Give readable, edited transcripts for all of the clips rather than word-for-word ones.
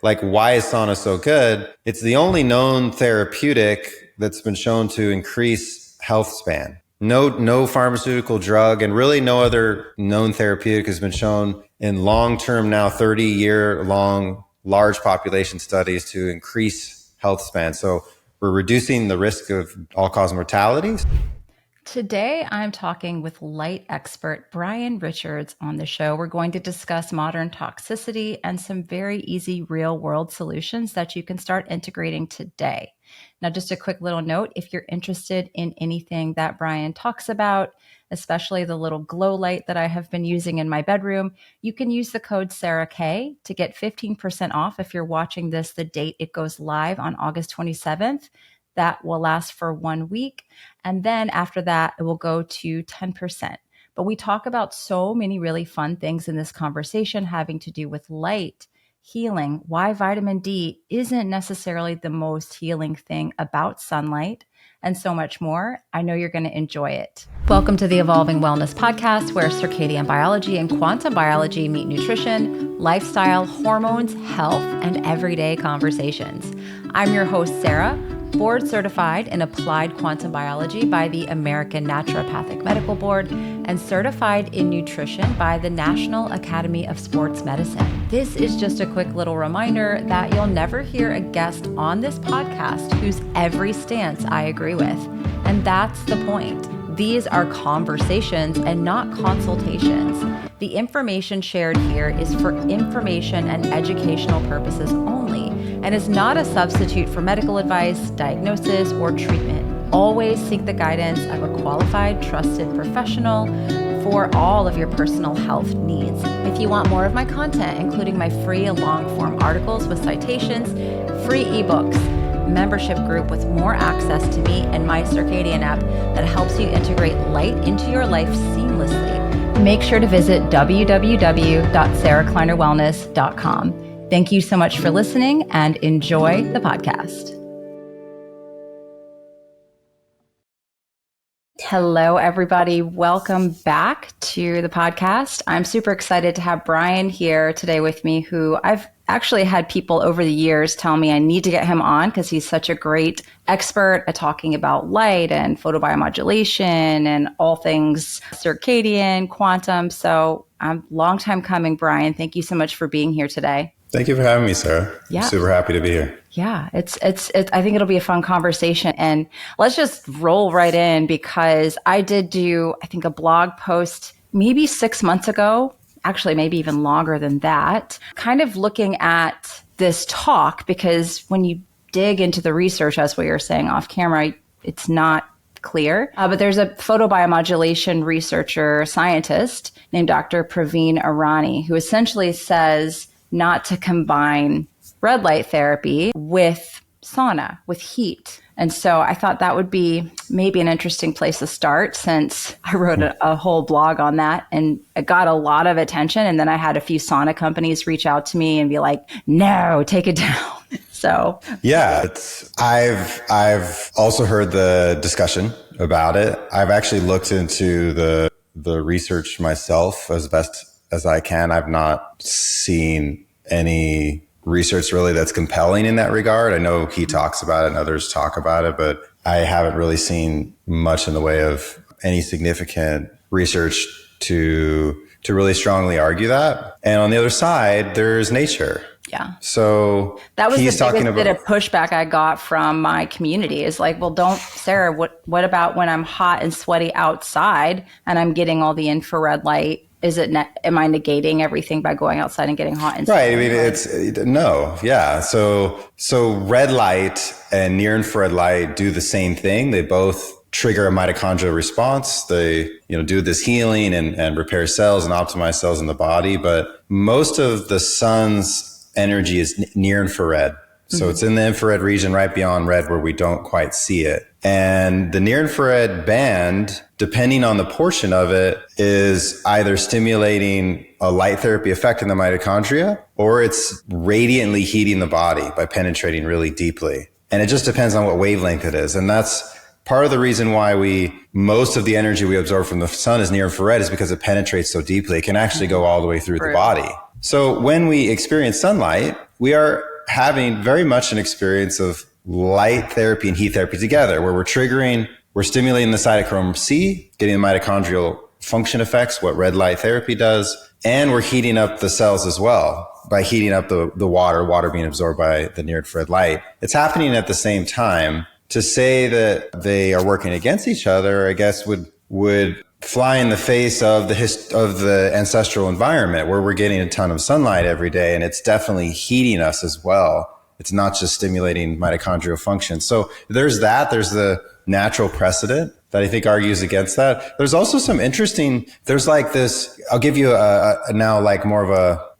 Like, why is sauna so good? It's the only known therapeutic that's been shown to increase health span. No pharmaceutical drug and really no other known therapeutic has been shown in long-term, now 30-year long, large population studies to increase health span. So we're reducing the risk of all-cause mortality. Today, I'm talking with light expert Brian Richards on the show. We're going to discuss modern toxicity and some very easy real-world solutions that you can start integrating today. Now, just a quick little note, if you're interested in anything that Brian talks about, especially the little glow light that I have been using in my bedroom, you can use the code SarahK to get 15% off if you're watching this the date it goes live on August 27th. That will last for 1 week. And then after that, it will go to 10%. But we talk about so many really fun things in this conversation having to do with light, healing, why vitamin D isn't necessarily the most healing thing about sunlight, and so much more. I know you're going to enjoy it. Welcome to the Evolving Wellness Podcast, where circadian biology and quantum biology meet nutrition, lifestyle, hormones, health, and everyday conversations. I'm your host, Sarah, board certified in applied quantum biology by the American Naturopathic Medical Board and certified in nutrition by the National Academy of Sports Medicine. This is just a quick little reminder that you'll never hear a guest on this podcast whose every stance I agree with. And that's the point. These are conversations and not consultations. The information shared here is for information and educational purposes only, and is not a substitute for medical advice, diagnosis, or treatment. Always seek the guidance of a qualified, trusted professional for all of your personal health needs. If you want more of my content, including my free long-form articles with citations, free ebooks, membership group with more access to me and my circadian app that helps you integrate light into your life seamlessly, make sure to visit www.sarahkleinerwellness.com. Thank you so much for listening and enjoy the podcast. Hello, everybody. Welcome back to the podcast. I'm super excited to have Brian here today with me, who I've actually had people over the years tell me I need to get him on because he's such a great expert at talking about light and photobiomodulation and all things circadian, quantum. So I'm long time coming, Brian. Thank you so much for being here today. Thank you for having me, Sarah. Yeah. I'm super happy to be here. Yeah, it's. I think it'll be a fun conversation, and let's just roll right in because I did do, I think, a blog post maybe 6 months ago, actually maybe even longer than that, kind of looking at this talk because when you dig into the research, as we were saying off camera, it's not clear. But there's a photobiomodulation researcher, scientist named Dr. Praveen Irani, who essentially says not to combine red light therapy with sauna, with heat. And so I thought that would be maybe an interesting place to start since I wrote a whole blog on that and it got a lot of attention. And then I had a few sauna companies reach out to me and be like, no, take it down. So yeah, I've also heard the discussion about it. I've actually looked into the research myself as best as I can. I've not seen any research really that's compelling in that regard. I know he talks about it and others talk about it, but I haven't really seen much in the way of any significant research to really strongly argue that. And on the other side, there's nature. Yeah. So that was the biggest bit of pushback I got from my community is like, well, Sarah, what about when I'm hot and sweaty outside and I'm getting all the infrared light? Am I negating everything by going outside and getting hot and right? I mean, no. Yeah. So red light and near infrared light do the same thing. They both trigger a mitochondrial response. They, do this healing and repair cells and optimize cells in the body. But most of the sun's energy is near infrared. So it's in the infrared region right beyond red where we don't quite see it. And the near infrared band, depending on the portion of it, is either stimulating a light therapy effect in the mitochondria or it's radiantly heating the body by penetrating really deeply. And it just depends on what wavelength it is. And that's part of the reason why most of the energy we absorb from the sun is near infrared is because it penetrates so deeply. It can actually go all the way through the body. So when we experience sunlight, we are having very much an experience of light therapy and heat therapy together, where we're stimulating the cytochrome C, getting the mitochondrial function effects, what red light therapy does, and we're heating up the cells as well by heating up the water being absorbed by the near infrared light. It's happening at the same time. To say that they are working against each other, I guess would fly in the face of the ancestral environment, where we're getting a ton of sunlight every day, and it's definitely heating us as well. It's not just stimulating mitochondrial function. So there's the natural precedent that I think argues against that. There's also some there's like this, I'll give you now like more of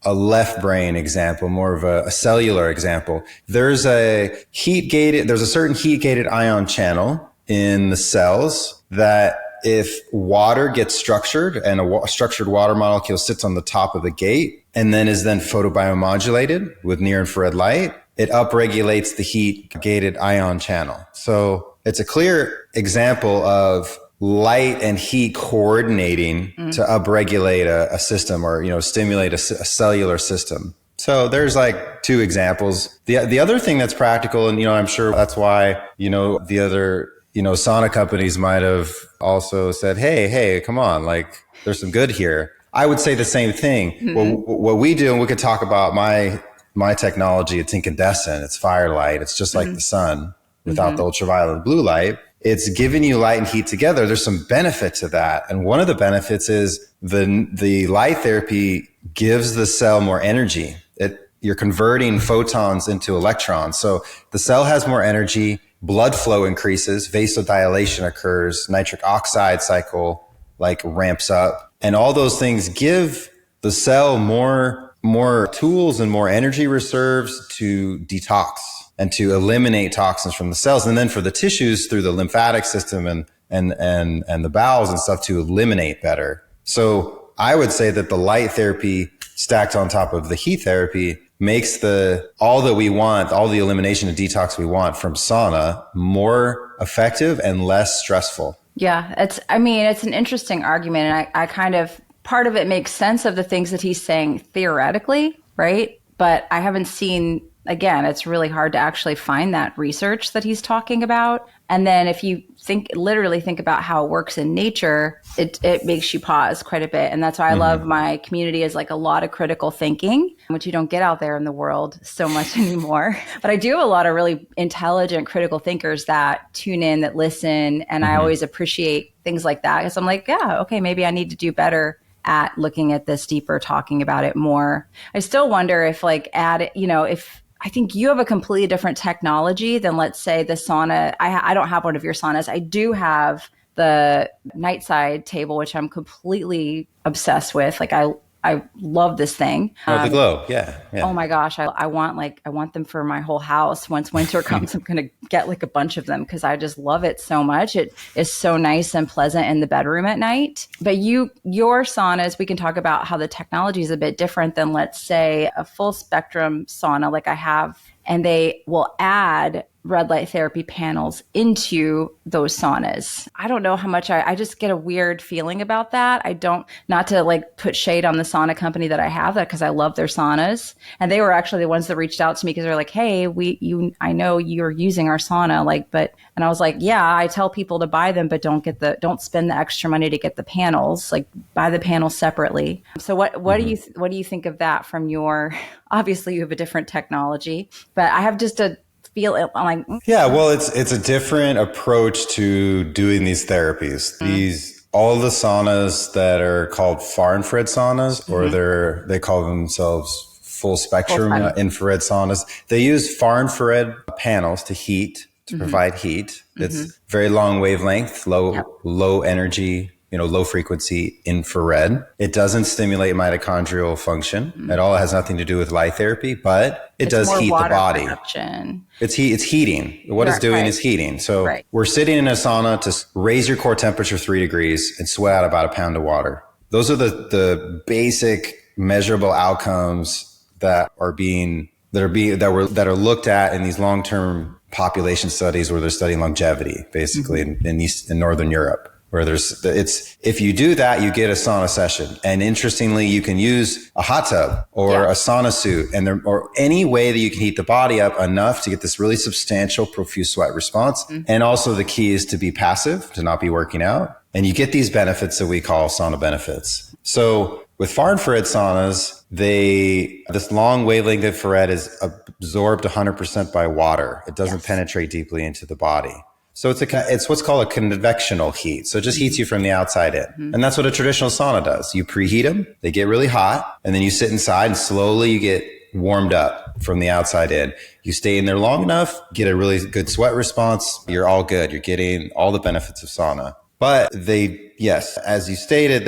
a left brain example, more of a cellular example. There's a certain heat gated ion channel in the cells that if water gets structured and a structured water molecule sits on the top of the gate and then is photobiomodulated with near infrared light, it upregulates the heat gated ion channel. So it's a clear example of light and heat coordinating to upregulate a system, or, stimulate a cellular system. So there's like two examples. The other thing that's practical, and, I'm sure that's why, the other, sauna companies might have also said, hey, come on, like there's some good here. I would say the same thing. What we do, and we could talk about my technology, it's incandescent, it's firelight. It's just like the sun without the ultraviolet blue light. It's giving you light and heat together. There's some benefit to that. And one of the benefits is the light therapy gives the cell more energy. You're converting photons into electrons. So the cell has more energy, blood flow increases, vasodilation occurs, nitric oxide cycle ramps up. And all those things give the cell more tools and more energy reserves to detox and to eliminate toxins from the cells. And then for the tissues, through the lymphatic system and the bowels and stuff, to eliminate better. So I would say that the light therapy stacked on top of the heat therapy makes all that we want, all the elimination and detox we want from sauna, more effective and less stressful. Yeah, it's an interesting argument. And I kind of, part of it makes sense of the things that he's saying theoretically, right? But I haven't seen, again, it's really hard to actually find that research that he's talking about. And then if you literally think about how it works in nature, it makes you pause quite a bit. And that's why I love my community, is like a lot of critical thinking, which you don't get out there in the world so much anymore. But I do have a lot of really intelligent critical thinkers that tune in, that listen. And I always appreciate things like that, because I'm like, yeah, okay, maybe I need to do better at looking at this deeper, talking about it more. I still wonder if if I think you have a completely different technology than, let's say, the sauna. I don't have one of your saunas. I do have the nightside table, which I'm completely obsessed with. Like I love this thing. The glow. Yeah. Oh my gosh. I want them for my whole house. Once winter comes, I'm going to get like a bunch of them, because I just love it so much. It is so nice and pleasant in the bedroom at night. But your saunas, we can talk about how the technology is a bit different than, let's say, a full spectrum sauna like I have. And they will add red light therapy panels into those saunas. I don't know how much I just get a weird feeling about that. Not to like put shade on the sauna company that I have, that, because I love their saunas. And they were actually the ones that reached out to me, because they're like, hey, I know you're using our sauna, and I was like, yeah, I tell people to buy them, but don't spend the extra money to get the panels, like buy the panels separately. So what do you think of that from obviously you have a different technology, but I have just a feel it. I'm like, yeah, well, it's a different approach to doing these therapies. All the saunas that are called far infrared saunas, or they call themselves full spectrum infrared saunas. They use far infrared panels to provide heat. It's very long wavelength, low energy, low frequency infrared. It doesn't stimulate mitochondrial function at all. It has nothing to do with light therapy, but it does heat the body. Production. It's heating. What it's doing is heating. So we're sitting in a sauna to raise your core temperature 3 degrees and sweat out about a pound of water. Those are the basic measurable outcomes that are looked at in these long-term population studies, where they're studying longevity, basically in Northern Europe. where if you do that, you get a sauna session. And interestingly, you can use a hot tub or a sauna suit or any way that you can heat the body up enough to get this really substantial profuse sweat response. And also the key is to be passive, to not be working out. And you get these benefits that we call sauna benefits. So with far infrared saunas, this long wavelength infrared is absorbed 100% by water. It doesn't penetrate deeply into the body. So it's what's called a convectional heat. So it just heats you from the outside in. And that's what a traditional sauna does. You preheat them, they get really hot, and then you sit inside and slowly you get warmed up from the outside in. You stay in there long enough, get a really good sweat response, you're all good. You're getting all the benefits of sauna. But as you stated,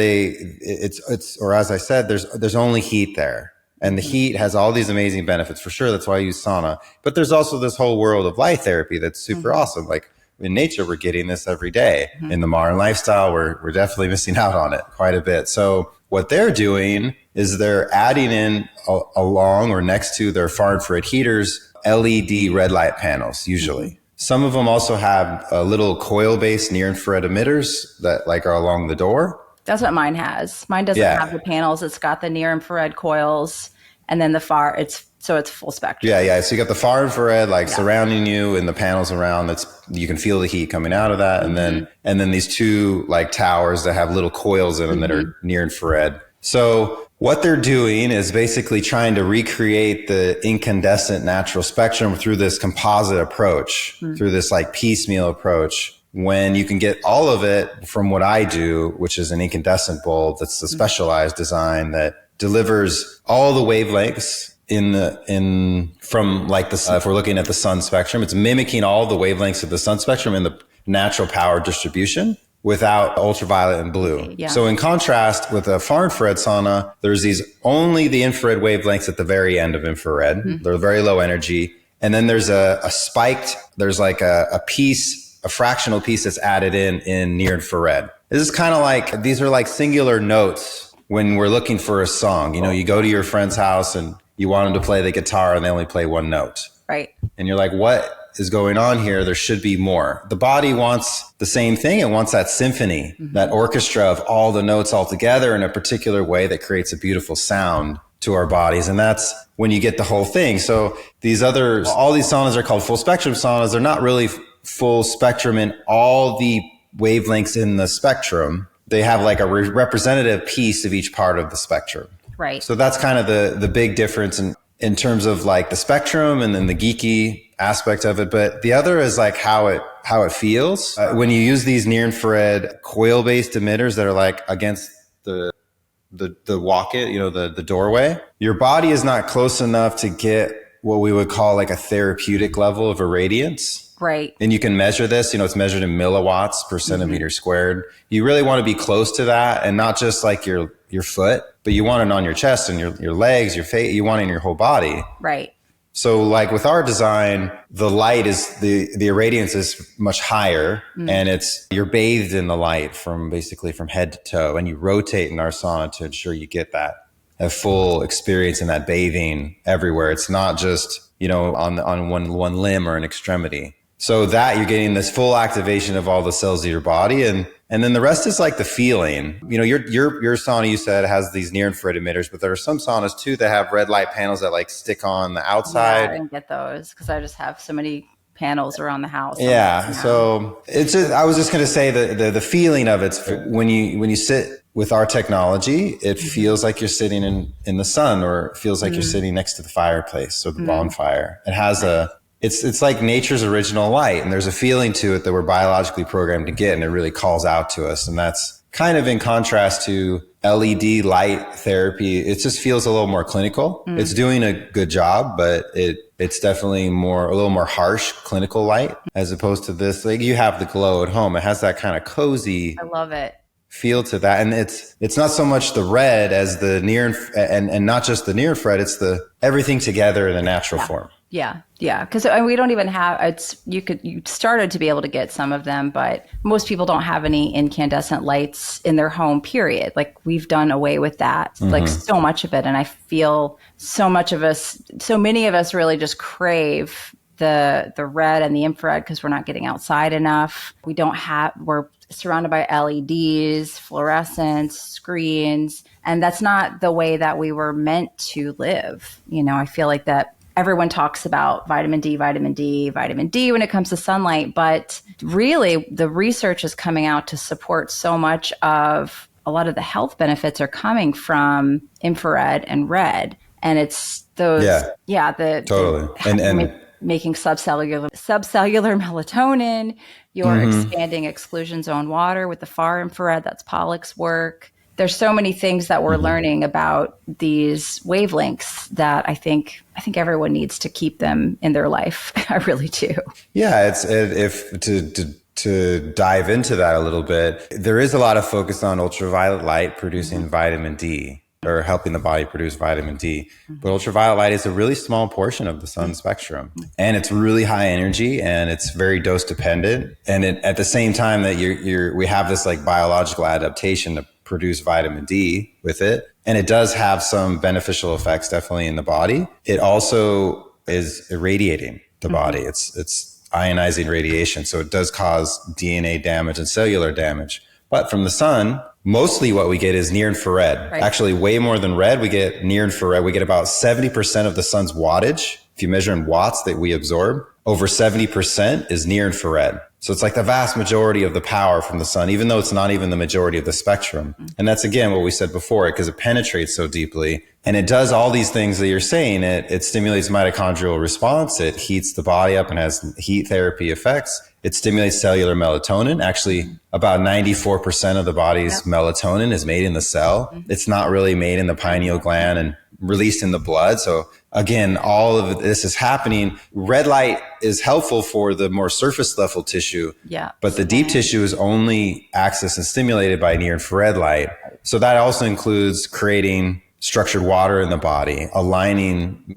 or as I said, there's only heat there. And the heat has all these amazing benefits for sure. That's why I use sauna. But there's also this whole world of light therapy that's super awesome. Like in nature, we're getting this every day. In the modern lifestyle, we're definitely missing out on it quite a bit. So what they're doing is they're adding in along or next to their far infrared heaters, LED red light panels, usually. Some of them also have little coil-based near-infrared emitters that are along the door. That's what mine has. Mine doesn't have the panels. It's got the near-infrared coils, and then the far. It's full spectrum. Yeah. So you got the far infrared surrounding you, and the panels around. You can feel the heat coming out of that, and then these two towers that have little coils in them that are near-infrared. So what they're doing is basically trying to recreate the incandescent natural spectrum through this composite approach, through this piecemeal approach, when you can get all of it from what I do, which is an incandescent bulb that's a specialized design that delivers all the wavelengths if we're looking at the sun spectrum, it's mimicking all the wavelengths of the sun spectrum in the natural power distribution without ultraviolet and blue. Yeah. So in contrast with a far infrared sauna, there's only the infrared wavelengths at the very end of infrared. They're very low energy. And then there's a fractional piece that's added in near infrared. This is kind of these are singular notes when we're looking for a song. You go to your friend's house and you want them to play the guitar and they only play one note. Right. And you're like, what is going on here? There should be more. The body wants the same thing. It wants that symphony, that orchestra of all the notes all together in a particular way that creates a beautiful sound to our bodies. And that's when you get the whole thing. So all these saunas are called full spectrum saunas. They're not really full spectrum in all the wavelengths in the spectrum. They have a representative piece of each part of the spectrum. Right. So that's kind of the big difference in terms of the spectrum and then the geeky aspect of it. But the other is how it feels when you use these near infrared coil based emitters that are against the walk-in, the doorway. Your body is not close enough to get what we would call a therapeutic level of irradiance. Right. And you can measure this, it's measured in milliwatts per centimeter squared. You really want to be close to that, and not just your foot, but you want it on your chest and your legs, your face, you want it in your whole body. Right. So with our design, the light is the irradiance is much higher, and you're bathed in the light from head to toe, and you rotate in our sauna to ensure you get a full experience in that bathing everywhere. It's not just, on one limb or an extremity. So that you're getting this full activation of all the cells of your body. And then the rest is the feeling. Your sauna, you said, has these near infrared emitters, but there are some saunas too that have red light panels that stick on the outside. Yeah, I didn't get those because I just have so many panels around the house. Yeah. So I was just going to say the feeling of it's when you sit with our technology, it feels like you're sitting in the sun, or it feels like you're sitting next to the fireplace or the bonfire. It has it's like nature's original light, and there's a feeling to it that we're biologically programmed to get, and it really calls out to us. And that's kind of in contrast to LED light therapy. It just feels a little more clinical. It's doing a good job, but it's definitely a little more harsh clinical light, as opposed to this. You have the glow at home. It has that kind of cozy. I love it. Feel to that. And it's not so much the red as the near, and not just the near infrared, it's the everything together in a natural form. Yeah. Because we don't even have, you started to be able to get some of them, but most people don't have any incandescent lights in their home, period. We've done away with that, so much of it. And I feel so many of us really just crave the red and the infrared because we're not getting outside enough. We're surrounded by LEDs, fluorescents, screens, and that's not the way that we were meant to live. I feel like that everyone talks about vitamin D when it comes to sunlight, but really the research is coming out to support so much of a lot of the health benefits are coming from infrared and red. And it's those, totally. And making subcellular melatonin, you're expanding exclusion zone water with the far infrared, that's Pollock's work. There's so many things that we're learning about these wavelengths that I think everyone needs to keep them in their life. I really do. Yeah, to dive into that a little bit, there is a lot of focus on ultraviolet light producing vitamin D, or helping the body produce vitamin D. But ultraviolet light is a really small portion of the sun spectrum, and it's really high energy, and it's very dose dependent. And at the same time that we have this like biological adaptation to produce vitamin D with it, and it does have some beneficial effects definitely in the body. It also is irradiating the body. It's ionizing radiation, so it does cause DNA damage and cellular damage. But from the sun, mostly what we get is near infrared. Right. Actually, way more than red, we get near infrared. We get about 70% of the sun's wattage. If you measure in watts that we absorb, over 70% is near infrared. So it's like the vast majority of the power from the sun, even though it's not even the majority of the spectrum. And that's, again, what we said before, because it penetrates so deeply. And it does all these things that you're saying. It stimulates mitochondrial response. It heats the body up and has heat therapy effects. It stimulates cellular melatonin. Actually, about 94% of the body's melatonin is made in the cell. It's not really made in the pineal gland and released in the blood. So again, all of this is happening. Red light is helpful for the more surface level tissue. Yeah. But the deep tissue is only accessed and stimulated by near infrared light. So that also includes creating structured water in the body,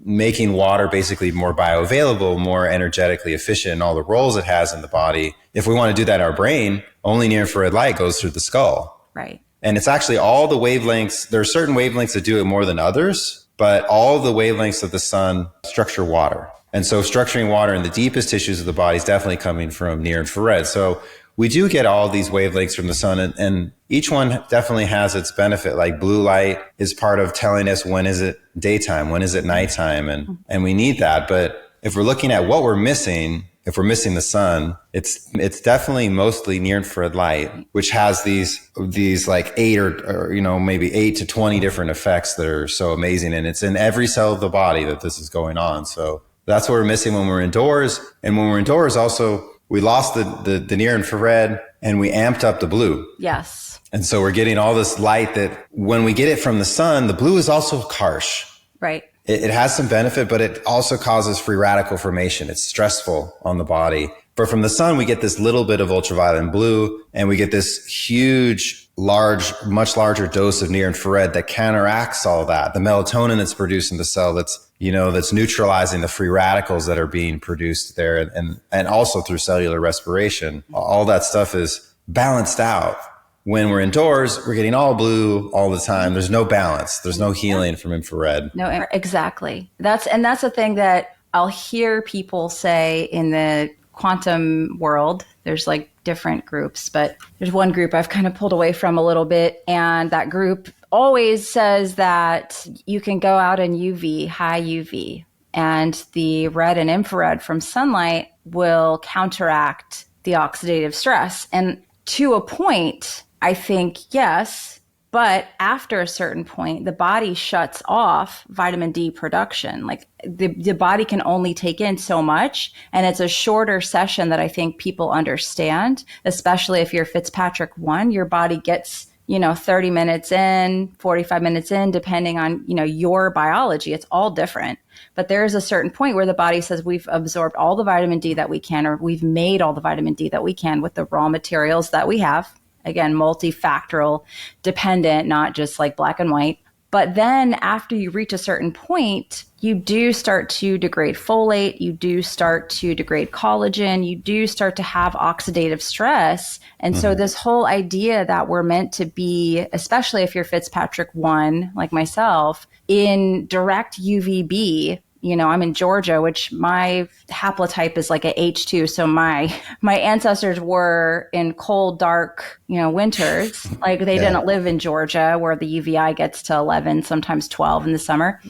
making water basically more bioavailable, more energetically efficient in all the roles it has in the body. If we want to do that in our brain, only near infrared light goes through the skull. Right. And it's actually all the wavelengths. There are certain wavelengths that do it more than others, but all the wavelengths of the sun structure water. And so structuring water in the deepest tissues of the body is definitely coming from near infrared. So we do get all these wavelengths from the sun, and each one definitely has its benefit. Like blue light is part of telling us when is it daytime, when is it nighttime, and we need that. But if we're looking at what we're missing, if we're missing the sun, it's definitely mostly near infrared light, which has these like 8 or maybe 8 to 20 different effects that are so amazing, and it's in every cell of the body that this is going on. So that's what we're missing when we're indoors, and when we're indoors also, we lost the near infrared and we amped up the blue. Yes. And so we're getting all this light that when we get it from the sun, the blue is also harsh. Right. It has some benefit, but it also causes free radical formation. It's stressful on the body. But from the sun, we get this little bit of ultraviolet blue, and we get this huge, much larger dose of near infrared that counteracts all that. The melatonin that's produced in the cell that's neutralizing the free radicals that are being produced there, and also through cellular respiration. All that stuff is balanced out. When we're indoors, we're getting all blue all the time. There's no balance. There's no healing from infrared. No, exactly. That's the thing that I'll hear people say in the quantum world. There's like different groups, but there's one group I've kind of pulled away from a little bit. And that group always says that you can go out in UV, high UV, and the red and infrared from sunlight will counteract the oxidative stress. And to a point, I think, yes, but after a certain point, the body shuts off vitamin D production. Like the body can only take in so much. And it's a shorter session that I think people understand, especially if you're Fitzpatrick 1, your body gets 30 minutes in, 45 minutes in, depending on, your biology. It's all different. But there is a certain point where the body says we've absorbed all the vitamin D that we can, or we've made all the vitamin D that we can with the raw materials that we have. Again, multifactorial, dependent, not just like black and white. But then after you reach a certain point, you do start to degrade folate, you do start to degrade collagen, you do start to have oxidative stress. And so this whole idea that we're meant to be, especially if you're Fitzpatrick 1, like myself, in direct UVB, I'm in Georgia, which my haplotype is like a H2. So my ancestors were in cold, dark, winters. Like they didn't live in Georgia where the UVI gets to 11, sometimes 12 in the summer.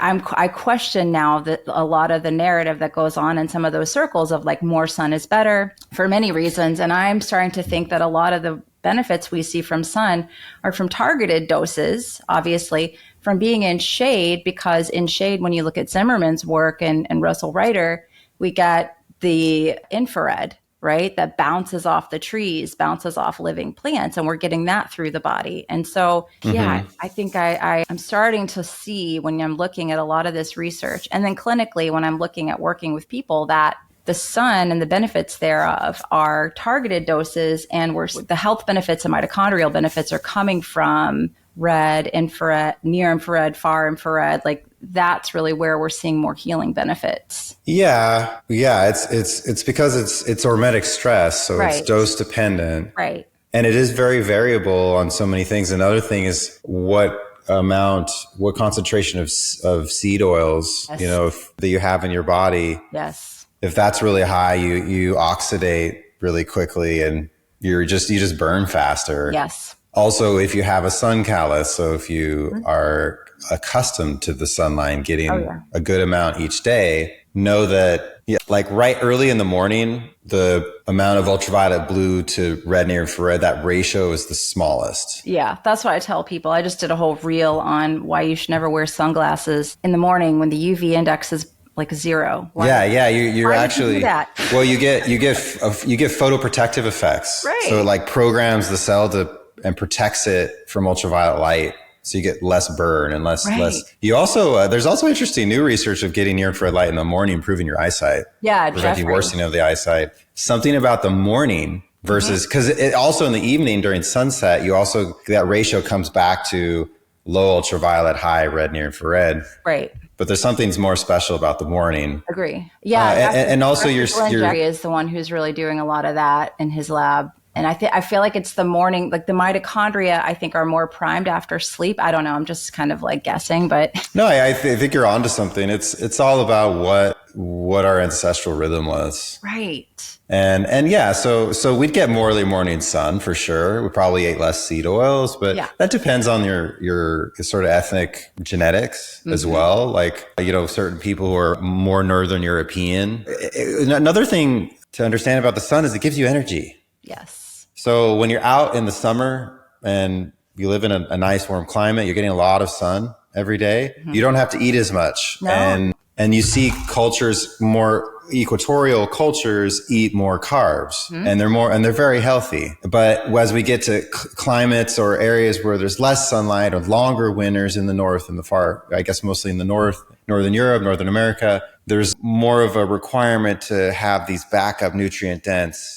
I question now that a lot of the narrative that goes on in some of those circles of like more sun is better for many reasons. And I'm starting to think that a lot of the benefits we see from sun are from targeted doses, obviously, from being in shade, because in shade, when you look at Zimmerman's work and Russell Reiter, we get the infrared, right? That bounces off the trees, bounces off living plants, and we're getting that through the body. And so, I think I'm starting to see when I'm looking at a lot of this research, and then clinically when I'm looking at working with people, that the sun and the benefits thereof are targeted doses, and the health benefits and mitochondrial benefits are coming from red, infrared, near infrared, far infrared. Like that's really where we're seeing more healing benefits. Yeah. It's because it's hormetic stress, so it's dose dependent, right? And it is very variable on so many things. Another thing is what concentration of seed oils, that you have in your body. Yes. If that's really high, you oxidate really quickly, and you just burn faster. Yes. Also, if you have a sun callus, so if you are accustomed to the sunlight, getting a good amount each day, know that like right early in the morning, the amount of ultraviolet blue to red near infrared, that ratio is the smallest. Yeah, that's what I tell people. I just did a whole reel on why you should never wear sunglasses in the morning when the UV index is like 0. You're actually, you that? Well, you get photoprotective effects. Right. So it like programs the cell and protects it from ultraviolet light. So you get less burn and less. You also, there's also interesting new research of getting near infrared light in the morning, improving your eyesight. Yeah. Preventing worsening of the eyesight. Something about the morning versus, because it also in the evening during sunset, that ratio comes back to low ultraviolet, high red near infrared. Right. But there's something more special about the morning. Agree. Yeah. And also your is the one who's really doing a lot of that in his lab. And I feel like it's the morning, like the mitochondria, I think are more primed after sleep. I don't know. I'm just kind of like guessing, but. No, I think you're onto something. It's all about what our ancestral rhythm was. Right. So we'd get more early morning sun for sure. We probably ate less seed oils, but that depends on your sort of ethnic genetics as well. Like, certain people who are more Northern European. Another thing to understand about the sun is it gives you energy. Yes. So when you're out in the summer and you live in a nice warm climate, you're getting a lot of sun every day. You don't have to eat as much. No. And you see more equatorial cultures eat more carbs and they're very healthy. But as we get to climates or areas where there's less sunlight or longer winters in the north and the far, I guess mostly in the north, Northern Europe, Northern America, there's more of a requirement to have these backup nutrient dense,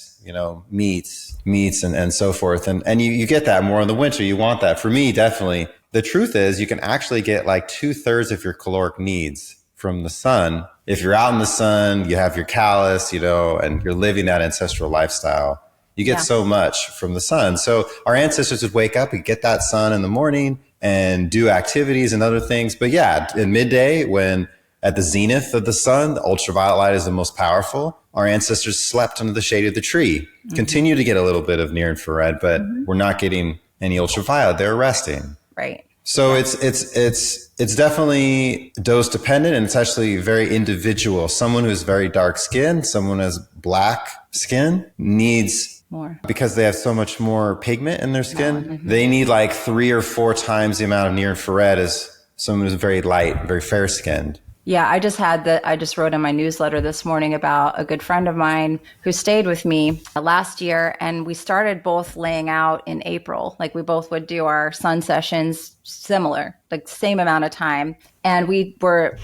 meats and so forth. And you get that more in the winter. You want that. For me, definitely. The truth is you can actually get like 2/3 of your caloric needs from the sun. If you're out in the sun, you have your callus, and you're living that ancestral lifestyle, you get so much from the sun. So our ancestors would wake up and get that sun in the morning and do activities and other things. But in midday, when at the zenith of the sun, the ultraviolet light is the most powerful. Our ancestors slept under the shade of the tree, continue to get a little bit of near infrared, but we're not getting any ultraviolet. They're resting. Right. So it's definitely dose dependent, and it's actually very individual. Someone who's very dark skinned, someone who has black skin needs more because they have so much more pigment in their skin. They need like 3 or 4 times the amount of near infrared as someone who's very light, very fair skinned. Yeah, I just wrote in my newsletter this morning about a good friend of mine who stayed with me last year, and we started both laying out in April. Like we both would do our sun sessions similar, like same amount of time. And we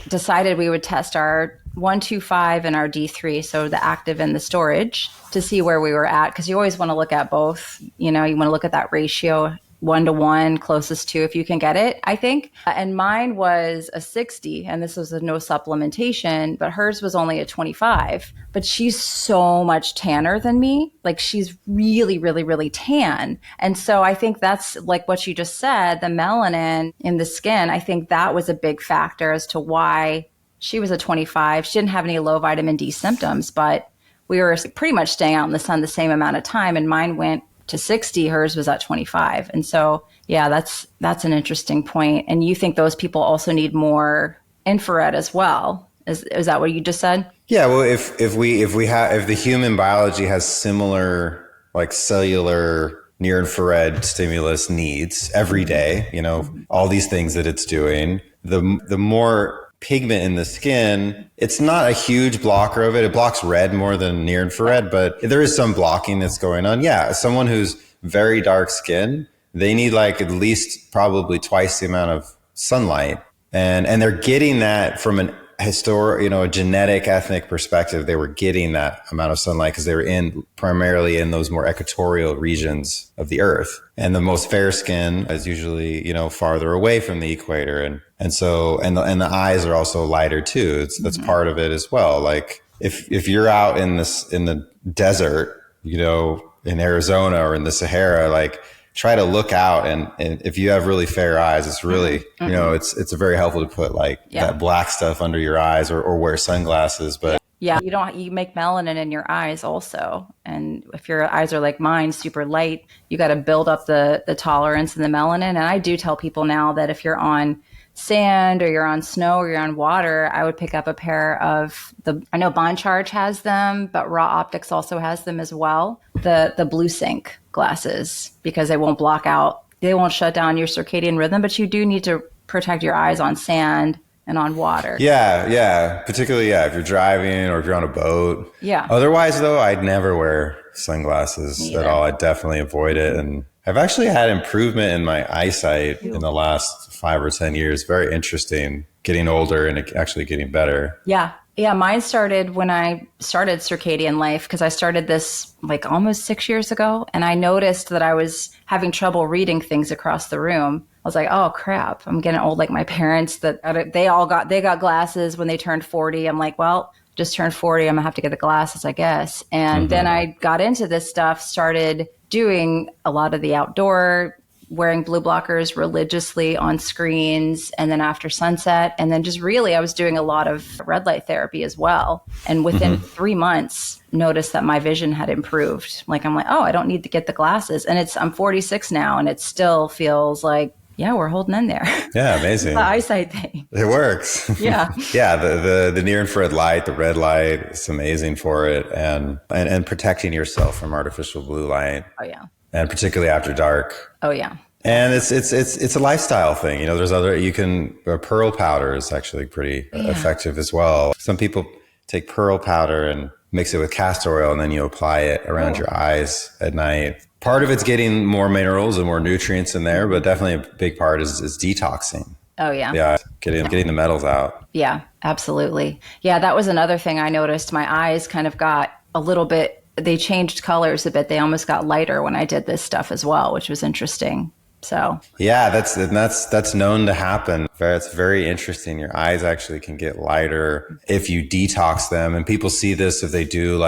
decided we would test our 125 and our D3, so the active and the storage, to see where we were at. Because you always want to look at both, you want to look at that ratio 1-to-1, closest to, if you can get it, I think. And mine was a 60, and this was a no supplementation, but hers was only a 25. But she's so much tanner than me. Like she's really, really, really tan. And so I think that's like what you just said, the melanin in the skin. I think that was a big factor as to why she was a 25. She didn't have any low vitamin D symptoms, but we were pretty much staying out in the sun the same amount of time. And mine went to 60. Hers was at 25. And so, yeah, that's an interesting point. And you think those people also need more infrared as well? Is that what you just said? Yeah. Well, if the human biology has similar like cellular near infrared stimulus needs every day, all these things that it's doing, the more pigment in the skin, it's not a huge blocker of it. It blocks red more than near infrared, but there is some blocking that's going on. Yeah. Someone who's very dark skin, they need like at least probably twice the amount of sunlight. And they're getting that from an historic, a genetic ethnic perspective. They were getting that amount of sunlight because they were primarily in those more equatorial regions of the earth. And the most fair skin is usually, farther away from the equator. And so the eyes are also lighter too. That's part of it as well. Like if you're out in the desert, in Arizona or in the Sahara, like try to look out and if you have really fair eyes, it's really, it's very helpful to put like that black stuff under your eyes or wear sunglasses. But yeah, you make melanin in your eyes also. And if your eyes are like mine, super light, you got to build up the tolerance and the melanin. And I do tell people now that if you're on sand or you're on snow or you're on water, I would pick up a pair of I know Bond Charge has them, but Raw Optics also has them as well. The Blue Sync glasses, because they won't shut down your circadian rhythm, but you do need to protect your eyes on sand and on water. Yeah. Particularly, if you're driving or if you're on a boat. Yeah. Otherwise, though, I'd never wear sunglasses at all. I'd definitely avoid it. And I've actually had improvement in my eyesight in the last 5 or 10 years. Very interesting, getting older and actually getting better. Yeah. Yeah, mine started when I started Circadian Life, because I started this like almost 6 years ago. And I noticed that I was having trouble reading things across the room. I was like, oh, crap, I'm getting old like my parents. That they got glasses when they turned 40. I'm like, well, just turned 40. I'm going to have to get the glasses, I guess. And then I got into this stuff, started doing a lot of the outdoor, wearing blue blockers religiously on screens, and then after sunset. And then just really, I was doing a lot of red light therapy as well. And within 3 months, noticed that my vision had improved. I'm like, oh, I don't need to get the glasses. And I'm 46 now, and it still feels like, yeah, we're holding in there. Yeah, amazing. The eyesight thing. It works. Yeah. Yeah, the near infrared light, the red light, it's amazing for it. And protecting yourself from artificial blue light. Oh, yeah. And particularly after dark. Oh, yeah. And it's a lifestyle thing. There's pearl powder is actually pretty effective as well. Some people take pearl powder and mix it with castor oil, and then you apply it around your eyes at night. Part of it's getting more minerals and more nutrients in there, but definitely a big part is detoxing. Oh, yeah. Yeah, getting the metals out. Yeah, absolutely. Yeah, that was another thing I noticed. My eyes kind of got a little bit, they changed colors a bit. They almost got lighter when I did this stuff as well, which was interesting. So yeah, that's known to happen. It's very interesting. Your eyes actually can get lighter if you detox them. And people see this if they do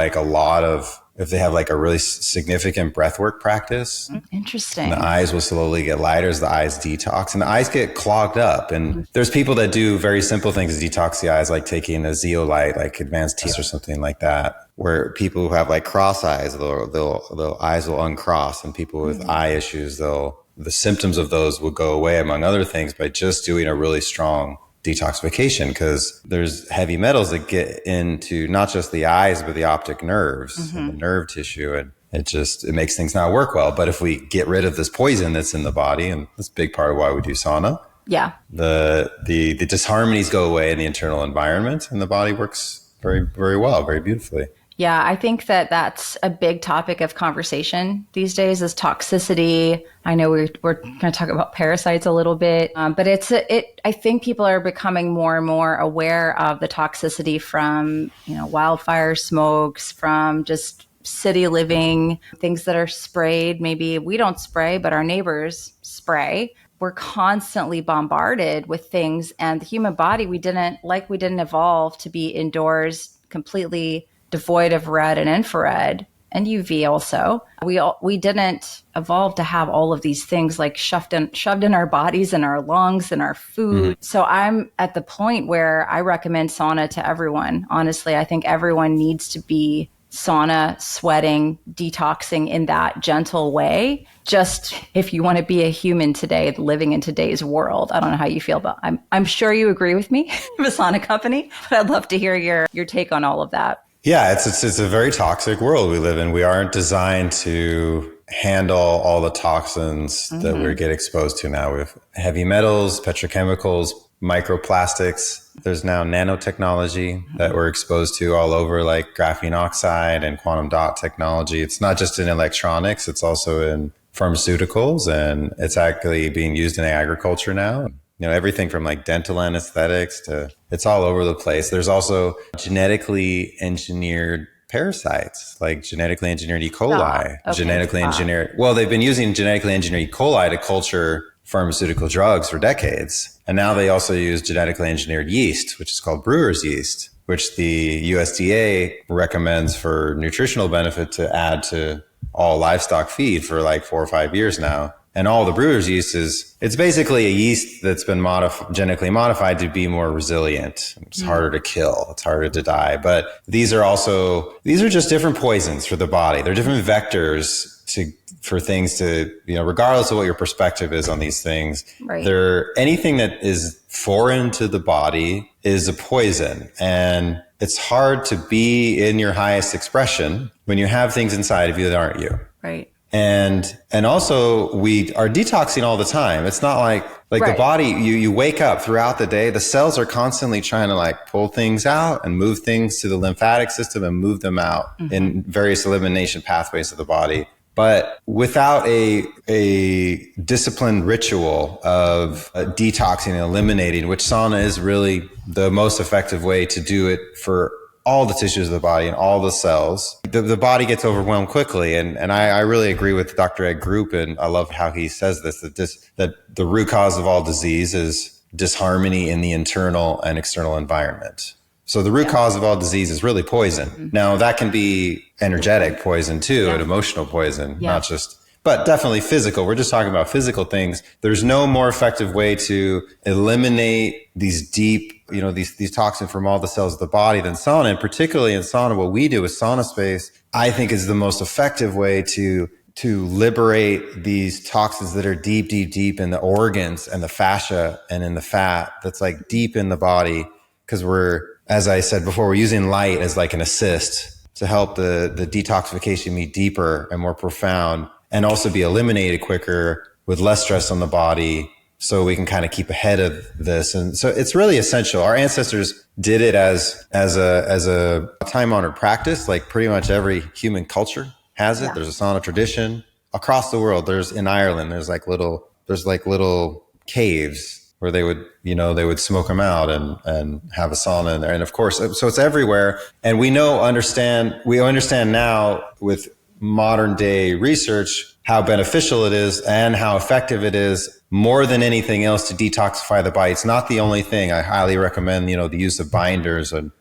if they have like a really significant breathwork practice. Interesting. The eyes will slowly get lighter as the eyes detox, and the eyes get clogged up. And there's people that do very simple things to detox the eyes, like taking a zeolite, like advanced teeth or something like that. Where people who have like cross eyes, their eyes will uncross, and people with eye issues, the symptoms of those will go away, among other things, by just doing a really strong detoxification, because there's heavy metals that get into not just the eyes, but the optic nerves and the nerve tissue. And it makes things not work well. But if we get rid of this poison that's in the body, and that's a big part of why we do sauna, the disharmonies go away in the internal environment, and the body works very, very well, very beautifully. Yeah, I think that's a big topic of conversation these days is toxicity. I know we're going to talk about parasites a little bit, but I think people are becoming more and more aware of the toxicity from, wildfire smokes, from just city living, things that are sprayed. Maybe we don't spray, but our neighbors spray. We're constantly bombarded with things, and the human body, we didn't evolve to be indoors completely devoid of red and infrared. and UV also. We didn't evolve to have all of these things like shoved in our bodies and our lungs and our food. So I'm at the point where I recommend sauna to everyone. Honestly, I think everyone needs to be sauna, sweating, detoxing in that gentle way. Just if you want to be a human today, living in today's world. I don't know how you feel, but I'm sure you agree with me, the sauna company, but I'd love to hear your take on all of that. Yeah, it's a very toxic world we live in. We aren't designed to handle all the toxins that we get exposed to now with heavy metals, petrochemicals, microplastics. There's now nanotechnology that we're exposed to all over, like graphene oxide and quantum dot technology. It's not just in electronics, it's also in pharmaceuticals, and it's actually being used in agriculture now. You know, everything from like dental anesthetics to it's all over the place. There's also genetically engineered parasites, like genetically engineered E. coli, engineered. Well, they've been using genetically engineered E. coli to culture pharmaceutical drugs for decades. And now they also use genetically engineered yeast, which is called brewer's yeast, which the USDA recommends for nutritional benefit to add to all livestock feed for like 4 or 5 years now. And all the brewer's yeast it's basically a yeast that's been genetically modified to be more resilient. It's harder to kill. It's harder to die. But these are just different poisons for the body. They're different vectors for things to, regardless of what your perspective is on these things, right. Anything that is foreign to the body is a poison. And it's hard to be in your highest expression when you have things inside of you that aren't you. Right. And also we are detoxing all the time. It's not like the body, you wake up throughout the day, the cells are constantly trying to like pull things out and move things to the lymphatic system and move them out in various elimination pathways of the body. But without a disciplined ritual of detoxing and eliminating, which sauna is really the most effective way to do it for all the tissues of the body and all the cells, the body gets overwhelmed quickly. And I really agree with Dr. Ed Group, and I love how he says this, that the root cause of all disease is disharmony in the internal and external environment. So the root cause of all disease is really poison. Now that can be energetic poison too, and emotional poison, not just, but definitely physical. We're just talking about physical things. There's no more effective way to eliminate these deep, these toxins from all the cells of the body than sauna. And particularly in sauna, what we do with Sauna Space, I think is the most effective way to liberate these toxins that are deep, deep, deep in the organs and the fascia and in the fat that's like deep in the body. Because as I said before, we're using light as like an assist to help the detoxification be deeper and more profound, and also be eliminated quicker with less stress on the body, so we can kind of keep ahead of this. And so it's really essential. Our ancestors did it as a time-honored practice. Like pretty much every human culture has it. There's a sauna tradition across the world. In Ireland, there's like little caves where they would smoke them out and have a sauna in there. And of course, so it's everywhere. And we understand now with modern day research how beneficial it is and how effective it is more than anything else to detoxify the body. It's not the only thing. I highly recommend, the use of binders and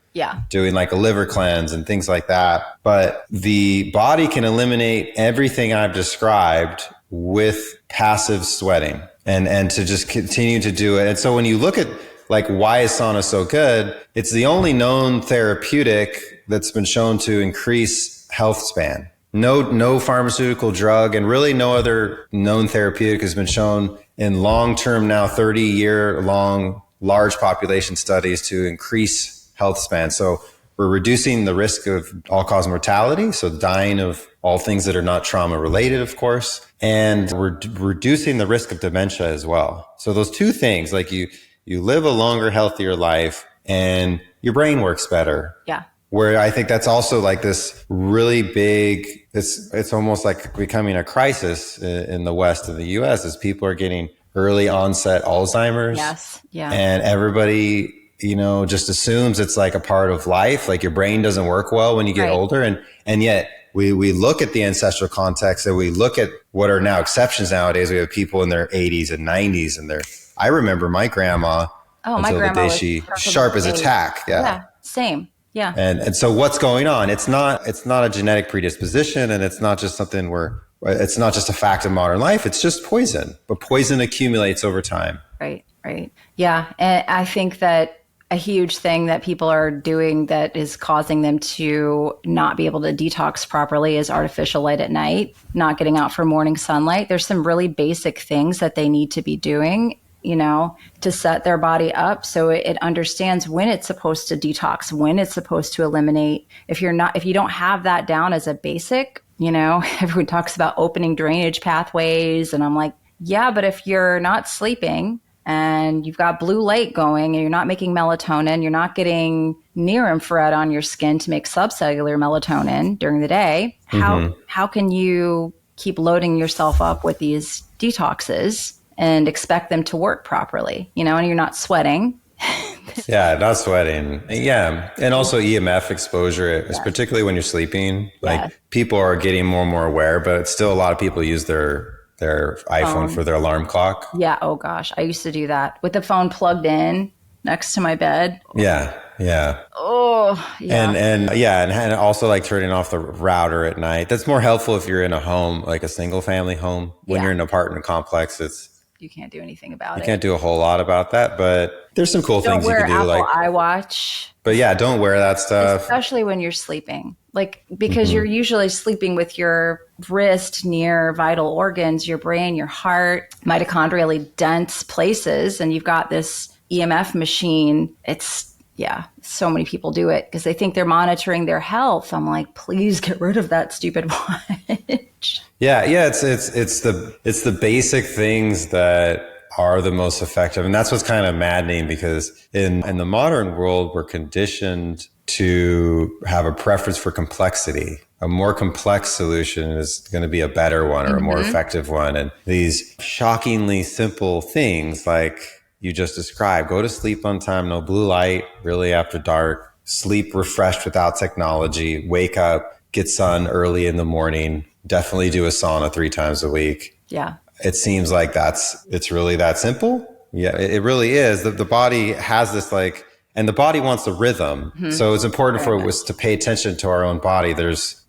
doing like a liver cleanse and things like that. But the body can eliminate everything I've described with passive sweating and to just continue to do it. And so when you look at like, why is sauna so good? It's the only known therapeutic that's been shown to increase health span. No pharmaceutical drug and really no other known therapeutic has been shown in long-term now 30-year long large population studies to increase health span. So we're reducing the risk of all-cause mortality, so dying of all things that are not trauma related, of course, and we're reducing the risk of dementia as well. So those two things, like you live a longer, healthier life and your brain works better. Yeah. Where I think that's also like this really big, it's almost like becoming a crisis in the West of the US as people are getting early onset Alzheimer's. Yes. Yeah. And everybody, just assumes it's like a part of life. Like your brain doesn't work well when you get older. And yet we look at the ancestral context and we look at what are now exceptions nowadays. We have people in their 80s and 90s I remember my grandma, my grandma the day she sharp as a tack. Yeah. Same. Yeah. And so what's going on? It's not a genetic predisposition, and it's not just something it's not just a fact of modern life. It's just poison, but poison accumulates over time. Right. Right. Yeah. And I think that a huge thing that people are doing that is causing them to not be able to detox properly is artificial light at night, not getting out for morning sunlight. There's some really basic things that they need to be doing, to set their body up so it understands when it's supposed to detox, when it's supposed to eliminate. If you don't have that down as a basic, everyone talks about opening drainage pathways. And I'm like, yeah, but if you're not sleeping and you've got blue light going and you're not making melatonin, you're not getting near infrared on your skin to make subcellular melatonin during the day, how can you keep loading yourself up with these detoxes and expect them to work properly, and you're not sweating? Yeah, not sweating. Yeah. And also EMF exposure, particularly when you're sleeping. People are getting more and more aware, but still a lot of people use their iPhone for their alarm clock. Yeah. Oh gosh. I used to do that with the phone plugged in next to my bed. Yeah. Yeah. Oh, yeah. And also like turning off the router at night. That's more helpful if you're in a home, like a single family home. When you're in an apartment complex, you can't do anything about it. You can't do a whole lot about that, but there's some cool things you can do. Don't wear Apple iWatch. But yeah, don't wear that stuff. Especially when you're sleeping. Because you're usually sleeping with your wrist near vital organs, your brain, your heart, mitochondrially dense places, and you've got this EMF machine. So many people do it because they think they're monitoring their health. I'm like, please get rid of that stupid watch. Yeah. It's the basic things that are the most effective. And that's what's kind of maddening, because in the modern world, we're conditioned to have a preference for complexity. A more complex solution is going to be a better one or a more effective one. And these shockingly simple things like you just described, go to sleep on time, no blue light really after dark, sleep refreshed without technology, wake up, get sun early in the morning, definitely do a sauna 3 times a week. Yeah. It seems like it's really that simple. Yeah, it really is. The body has this and the body wants a rhythm. Mm-hmm. So it's important for us to pay attention to our own body. There's,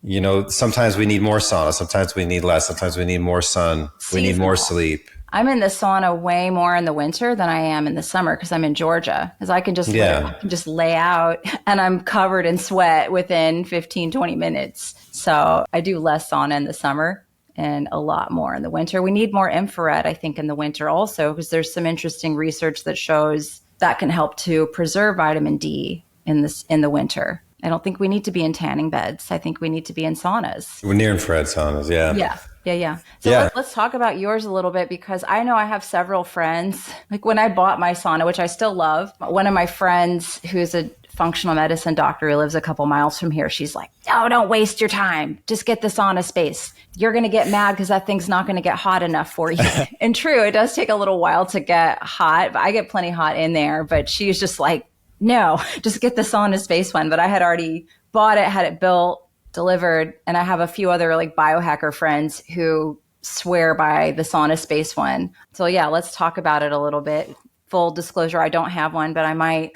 sometimes we need more sauna, sometimes we need less, sometimes we need more sun, we need more sleep. I'm in the sauna way more in the winter than I am in the summer because I'm in Georgia. Because I can just lay out and I'm covered in sweat within 15, 20 minutes. So I do less sauna in the summer and a lot more in the winter. We need more infrared, I think, in the winter also, because there's some interesting research that shows that can help to preserve vitamin D in the winter. I don't think we need to be in tanning beds. I think we need to be in saunas. We're near infrared saunas, yeah. Yeah. So let's talk about yours a little bit, because I know I have several friends. Like when I bought my sauna, which I still love, one of my friends who's a functional medicine doctor who lives a couple miles from here, she's like, oh, don't waste your time. Just get the Sauna Space. You're going to get mad because that thing's not going to get hot enough for you. And true, it does take a little while to get hot. I get plenty hot in there, but she's just like, no, just get the Sauna Space one. But I had already bought it, had it built, delivered. And I have a few other biohacker friends who swear by the Sauna Space one. So yeah, let's talk about it a little bit. Full disclosure, I don't have one, but I might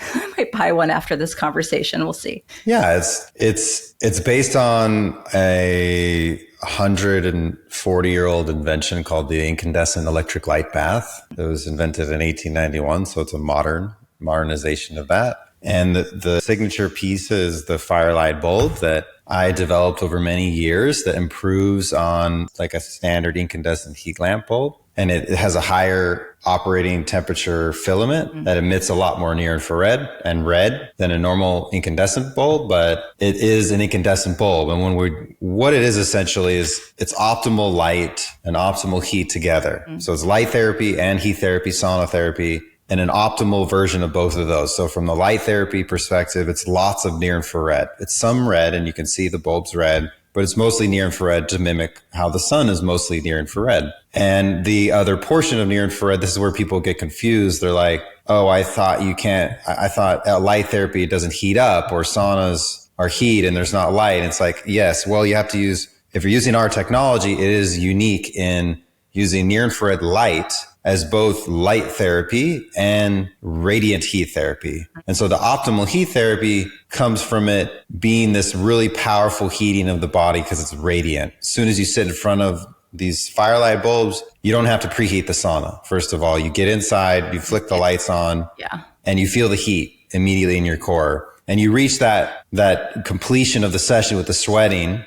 buy one after this conversation. We'll see. Yeah, it's based on a 140-year-old invention called the incandescent electric light bath. It was invented in 1891, so it's a modernization of that. And the signature piece is the firelight bulb that I developed over many years that improves on a standard incandescent heat lamp bulb. And it has a higher operating temperature filament that emits a lot more near infrared and red than a normal incandescent bulb, but it is an incandescent bulb. And what it is essentially is it's optimal light and optimal heat together. So it's light therapy and heat therapy, sauna therapy, and an optimal version of both of those. So from the light therapy perspective, it's lots of near infrared. It's some red, and you can see the bulb's red, but it's mostly near infrared to mimic how the sun is mostly near infrared. And the other portion of near infrared, this is where people get confused. They're like, oh, I thought light therapy doesn't heat up, or saunas are heat and there's not light. And it's like, yes, well, you have to if you're using our technology, it is unique in using near infrared light as both light therapy and radiant heat therapy. And so the optimal heat therapy comes from it being this really powerful heating of the body because it's radiant. As soon as you sit in front of these firelight bulbs, you don't have to preheat the sauna. First of all, you get inside, you flick the lights on, and you feel the heat immediately in your core. And you reach that completion of the session with the sweating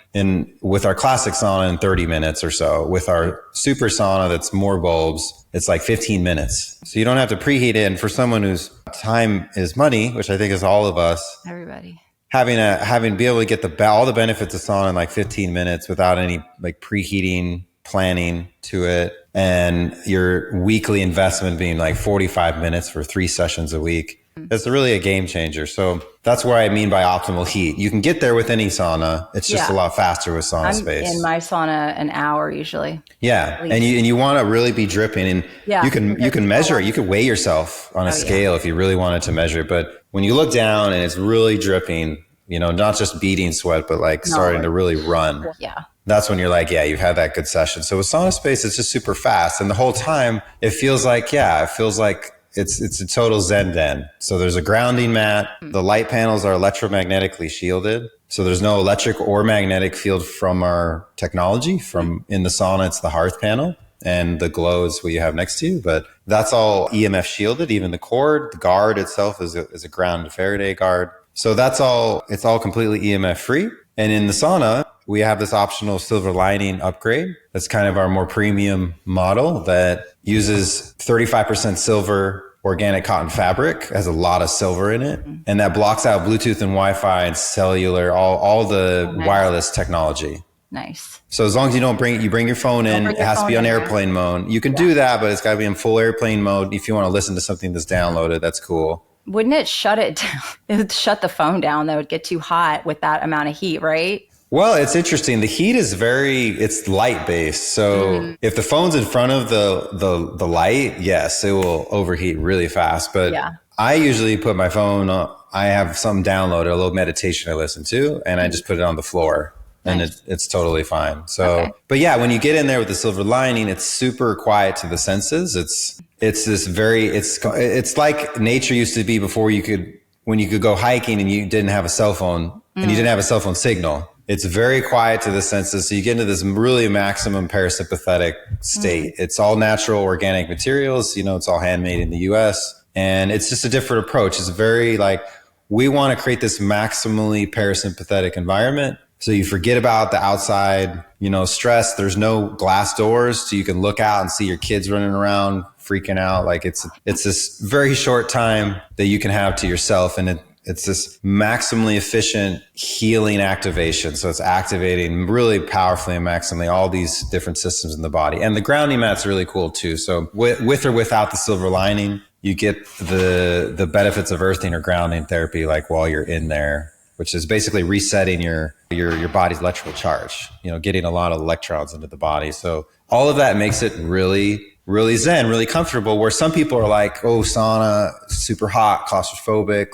with our classic sauna in 30 minutes or so. With our super sauna that's more bulbs, it's like 15 minutes. So you don't have to preheat it. And for someone whose time is money, which I think is all of us, everybody, be able to get all the benefits of sauna in like 15 minutes without any like preheating planning to it, and your weekly investment being like 45 minutes for 3 sessions a week. It's really a game changer. So that's what I mean by optimal heat. You can get there with any sauna. It's just a lot faster with Sauna Space. In my sauna, an hour usually. Yeah, and you want to really be dripping, and you can measure it. You can weigh yourself on a scale if you really wanted to measure it. But when you look down and it's really dripping, not just beading sweat, but like starting to really run. Yeah. That's when you're like, you've had that good session. So with Sauna Space, it's just super fast, and the whole time it feels like it's a total Zen den. So there's a grounding mat. The light panels are electromagnetically shielded. So there's no electric or magnetic field from our technology. From in the sauna, it's the hearth panel, and the glow is what you have next to you. But that's all EMF shielded. Even the cord, the guard itself is a ground Faraday guard. So it's all completely EMF free. And in the sauna, we have this optional silver lining upgrade. That's kind of our more premium model that uses 35% silver organic cotton fabric, has a lot of silver in it, and that blocks out Bluetooth and Wi-Fi and cellular, all the wireless technology. Nice. So as long as you bring your phone in, it has to be on airplane mode. You can do that, but it's got to be in full airplane mode. If you want to listen to something that's downloaded, that's cool. Wouldn't it shut it down? It would shut the phone down. That would get too hot with that amount of heat, right? Well, it's interesting. The heat is it's light based. So if the phone's in front of the light, yes, it will overheat really fast. But I usually put my phone on, I have something downloaded, a little meditation I listen to, and I just put it on the floor. And it's totally fine. So, but when you get in there with the silver lining, it's super quiet to the senses. It's like nature used to be before when you could go hiking and you didn't have a cell phone and you didn't have a cell phone signal. It's very quiet to the senses. So you get into this really maximum parasympathetic state. It's all natural organic materials. It's all handmade in the US, and it's just a different approach. It's very we want to create this maximally parasympathetic environment. So you forget about the outside, stress. There's no glass doors, so you can look out and see your kids running around, freaking out. It's this very short time that you can have to yourself, and it's this maximally efficient healing activation. So it's activating really powerfully and maximally all these different systems in the body. And the grounding mat's really cool too. So with or without the silver lining, you get the benefits of earthing or grounding therapy while you're in there, which is basically resetting your body's electrical charge, getting a lot of electrons into the body. So all of that makes it really, really zen, really comfortable, where some people are like, oh, sauna, super hot, claustrophobic.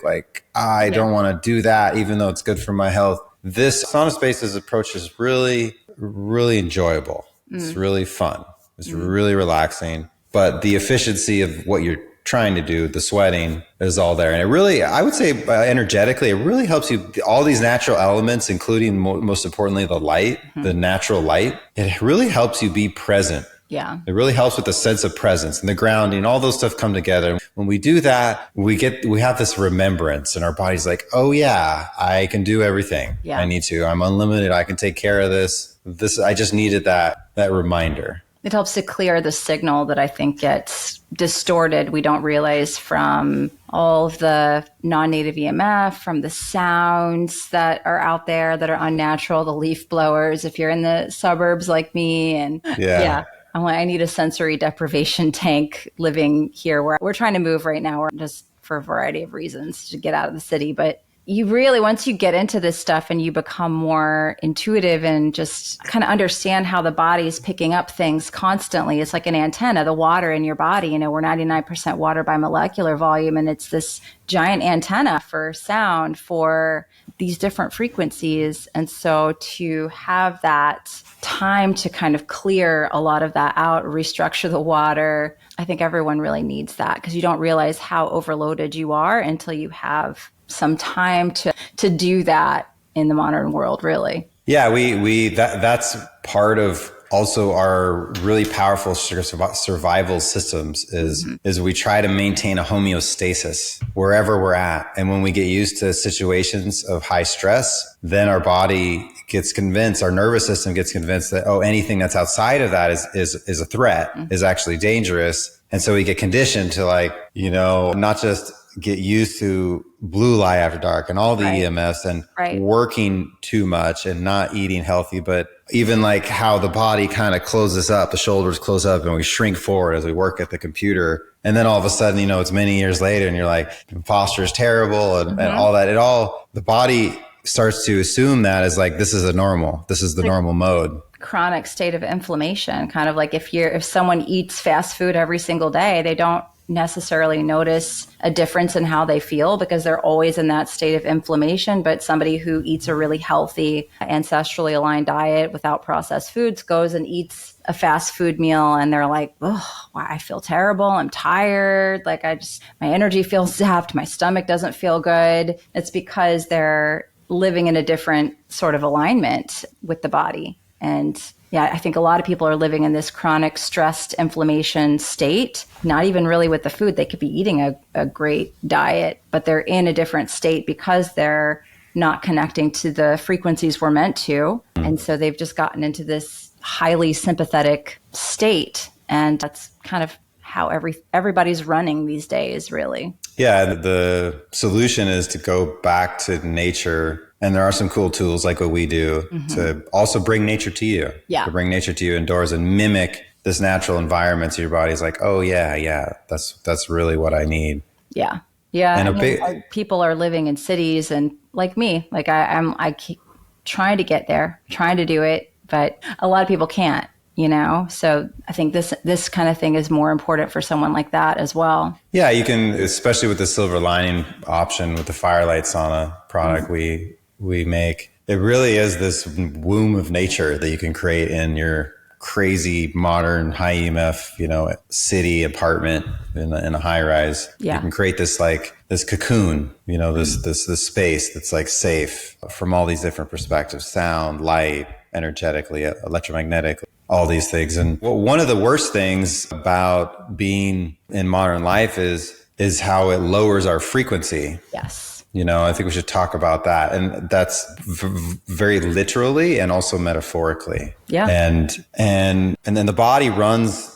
I don't want to do that, even though it's good for my health. This Sauna Space's approach is really, really enjoyable. It's really fun. It's really relaxing. But the efficiency of what you're trying to do, the sweating is all there. And it really, I would say energetically, it really helps you, all these natural elements, including most importantly, the light, the natural light, it really helps you be present. Yeah. It really helps with the sense of presence and the grounding, all those stuff come together. When we do that, we have this remembrance, and our body's like, oh yeah, I can do everything I need to. I'm unlimited. I can take care of this. I just needed that reminder. It helps to clear the signal that I think gets distorted. We don't realize from all of the non-native EMF, from the sounds that are out there that are unnatural, the leaf blowers, if you're in the suburbs like me. And I need a sensory deprivation tank living here where we're trying to move right now, just for a variety of reasons to get out of the city. But you really, once you get into this stuff and you become more intuitive and just kind of understand how the body is picking up things constantly, it's like an antenna, the water in your body. We're 99% water by molecular volume, and it's this giant antenna for sound, for these different frequencies. And so to have that time to kind of clear a lot of that out, restructure the water, I think everyone really needs that, because you don't realize how overloaded you are until you have some time to do that in the modern world, really. Yeah, that's part of also our really powerful survival systems is we try to maintain a homeostasis wherever we're at. And when we get used to situations of high stress, then our body gets convinced, our nervous system gets convinced that, anything that's outside of that is a threat, is actually dangerous. And so we get conditioned to not just get used to blue light after dark and all the EMFs and working too much and not eating healthy, but even like how the body kind of closes up, the shoulders close up and we shrink forward as we work at the computer. And then all of a sudden, it's many years later and you're like, posture is terrible and all that. The body starts to assume that as like, this is the normal mode. Chronic state of inflammation, kind of like if someone eats fast food every single day, they don't necessarily notice a difference in how they feel because they're always in that state of inflammation. But somebody who eats a really healthy, ancestrally aligned diet without processed foods goes and eats a fast food meal and they're like, oh, I feel terrible. I'm tired. Like my energy feels zapped. My stomach doesn't feel good. It's because they're living in a different sort of alignment with the body. And yeah, I think a lot of people are living in this chronic stressed inflammation state, not even really with the food. They could be eating a great diet, but they're in a different state because they're not connecting to the frequencies we're meant to. And so they've just gotten into this highly sympathetic state. And that's kind of how everybody's running these days, really. Yeah, the solution is to go back to nature. And there are some cool tools like what we do to also bring nature to you. Yeah. To bring nature to you indoors and mimic this natural environment so your body's like, oh yeah, that's really what I need. Yeah. Yeah. And people are living in cities and like me, like I keep trying to get there, trying to do it, but a lot of people can't. So I think this kind of thing is more important for someone like that as well. Yeah, you can, especially with the silver lining option with the Firelight Sauna product we make. It really is this womb of nature that you can create in your crazy modern high EMF, city apartment in a high rise. Yeah. You can create this cocoon, this space that's like safe from all these different perspectives, sound, light, energetically, electromagnetically. All these things. And one of the worst things about being in modern life is how it lowers our frequency. Yes. I think we should talk about that. And that's very literally and also metaphorically. Yeah. And then the body runs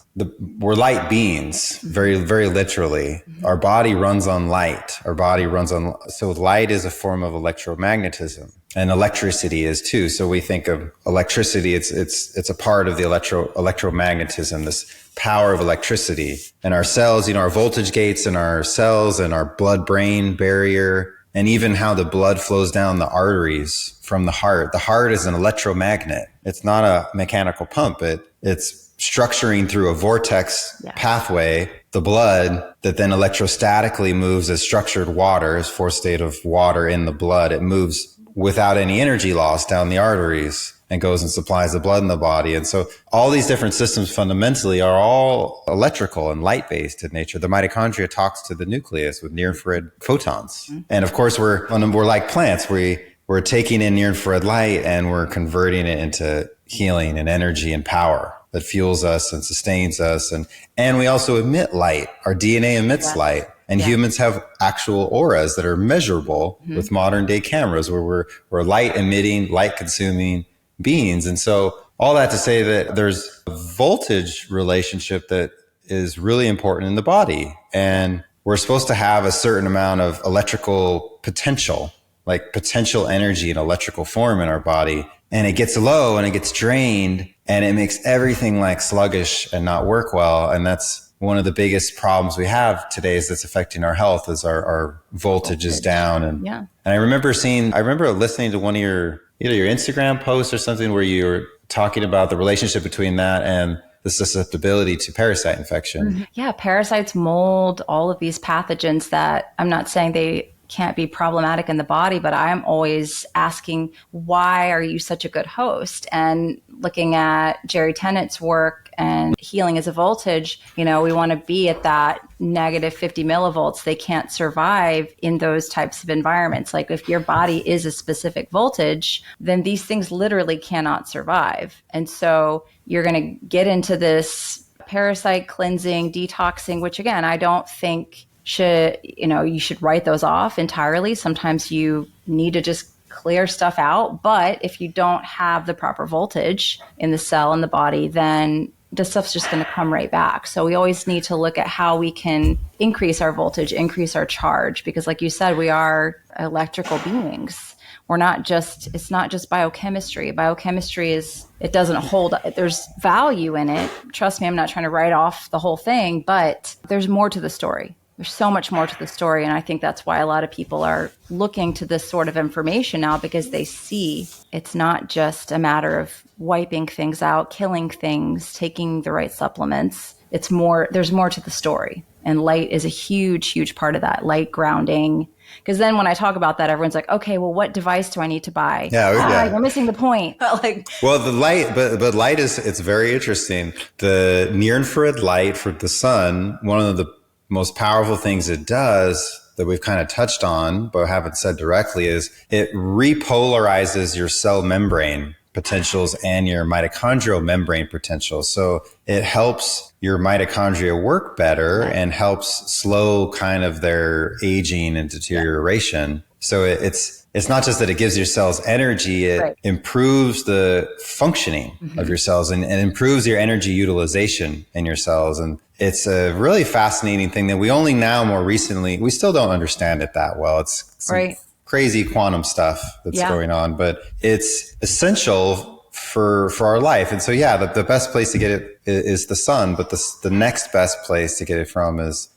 we're light beings, very, very literally. Our body runs on light. So light is a form of electromagnetism. And electricity is too. So we think of electricity, it's a part of the electromagnetism, this power of electricity. And our cells, our voltage gates in our cells and our blood-brain barrier, and even how the blood flows down the arteries from the heart. The heart is an electromagnet. It's not a mechanical pump. It's structuring through a vortex pathway, the blood that then electrostatically moves as structured water, as fourth state of water in the blood. It moves without any energy loss down the arteries and goes and supplies the blood in the body. And so all these different systems fundamentally are all electrical and light-based in nature. The mitochondria talks to the nucleus with near-infrared photons. And of course, we're like plants. We're taking in near-infrared light and we're converting it into healing and energy and power that fuels us and sustains us. And we also emit light. Our DNA emits light. And humans have actual auras that are measurable with modern day cameras where we're light emitting, light consuming beings. And so all that to say that there's a voltage relationship that is really important in the body. And we're supposed to have a certain amount of electrical potential, like potential energy in electrical form in our body. And it gets low and it gets drained and it makes everything like sluggish and not work well. And that's one of the biggest problems we have today is that's affecting our health is our voltage is down. And I remember listening to one of either your Instagram posts or something where you were talking about the relationship between that and the susceptibility to parasite infection. Mm-hmm. Yeah, parasites, mold, all of these pathogens that I'm not saying they can't be problematic in the body, but I'm always asking, why are you such a good host? And looking at Jerry Tennett's work and healing as a voltage, we want to be at that negative 50 millivolts. They can't survive in those types of environments. Like if your body is a specific voltage, then these things literally cannot survive. And so you're going to get into this parasite cleansing, detoxing, which again, I don't think you should write those off entirely. Sometimes you need to just clear stuff out. But if you don't have the proper voltage in the cell in the body, then the stuff's just going to come right back. So we always need to look at how we can increase our voltage, increase our charge, because like you said, we are electrical beings. It's not just biochemistry. Biochemistry it doesn't hold, there's value in it. Trust me, I'm not trying to write off the whole thing, but there's more to the story. There's so much more to the story. And I think that's why a lot of people are looking to this sort of information now, because they see it's not just a matter of wiping things out, killing things, taking the right supplements. There's more to the story. And light is a huge, huge part of that, light grounding. Because then when I talk about that, everyone's like, okay, well, what device do I need to buy? You're missing the point. Well, the light, but light it's very interesting. The near infrared light for the sun, one of the most powerful things it does that we've kind of touched on, but haven't said directly, is it repolarizes your cell membrane potentials and your mitochondrial membrane potentials. So it helps your mitochondria work better and helps slow kind of their aging and deterioration. So it's not just that it gives your cells energy, it improves the functioning of your cells and improves your energy utilization in your cells. And it's a really fascinating thing that we only now more recently, we still don't understand it that well. It's some crazy quantum stuff that's going on, but it's essential for our life. And so, the best place to get it is the sun, but the next best place to get it from is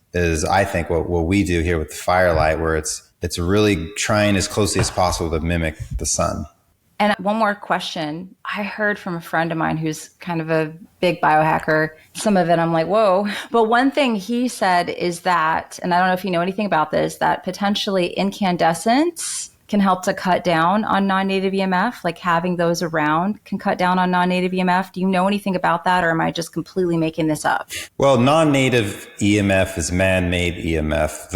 I think what we do here with the firelight, where it's really trying as closely as possible to mimic the sun. And one more question. I heard from a friend of mine who's kind of a big biohacker. Some of it I'm like, whoa. But one thing he said is that, and I don't know if you know anything about this, that potentially incandescents can help to cut down on non-native EMF, like having those around can cut down on non-native EMF. Do you know anything about that, or am I just completely making this up? Well, non-native EMF is man-made EMF.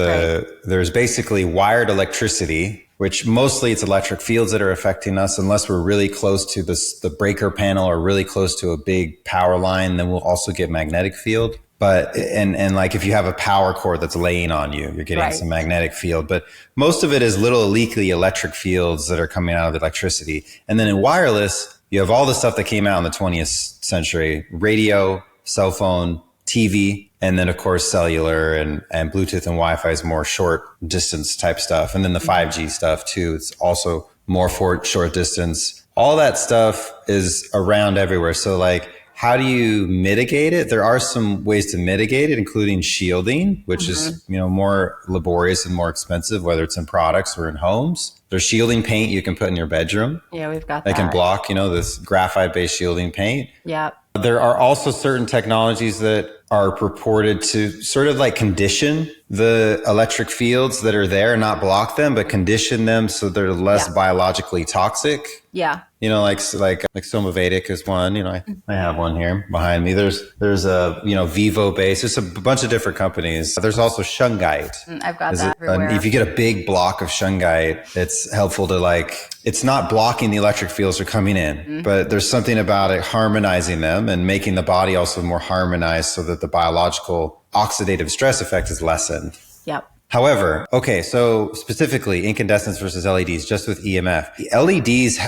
There's basically wired electricity, which mostly it's electric fields that are affecting us, unless we're really close to the breaker panel or really close to a big power line, then we'll also get magnetic field. But, and like if you have a power cord that's laying on you, you're getting some magnetic field, but most of it is little leaky electric fields that are coming out of the electricity. And then in wireless, you have all the stuff that came out in the 20th century, radio, cell phone, TV, and then of course cellular and Bluetooth and Wi-Fi is more short distance type stuff. And then the 5G stuff too. It's also more for short distance. All that stuff is around everywhere. So like, how do you mitigate it? There are some ways to mitigate it, including shielding, which is, more laborious and more expensive, whether it's in products or in homes. There's shielding paint you can put in your bedroom. Yeah, we've got that. That can block, this graphite-based shielding paint. Yeah. There are also certain technologies that are purported to sort of like condition the electric fields that are there, not block them, but condition them so they're less biologically toxic. Yeah. Like Somavedic is one, I have one here behind me. There's a, Vivo base. There's a bunch of different companies. There's also shungite. I've got that everywhere. If you get a big block of shungite, it's helpful to it's not blocking the electric fields that are coming in, but there's something about it harmonizing them and making the body also more harmonized so that the biological oxidative stress effect is lessened. Yep. However, so specifically incandescents versus LEDs, just with EMF. The LEDs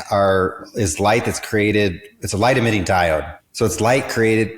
is light that's created, it's a light emitting diode. So it's light created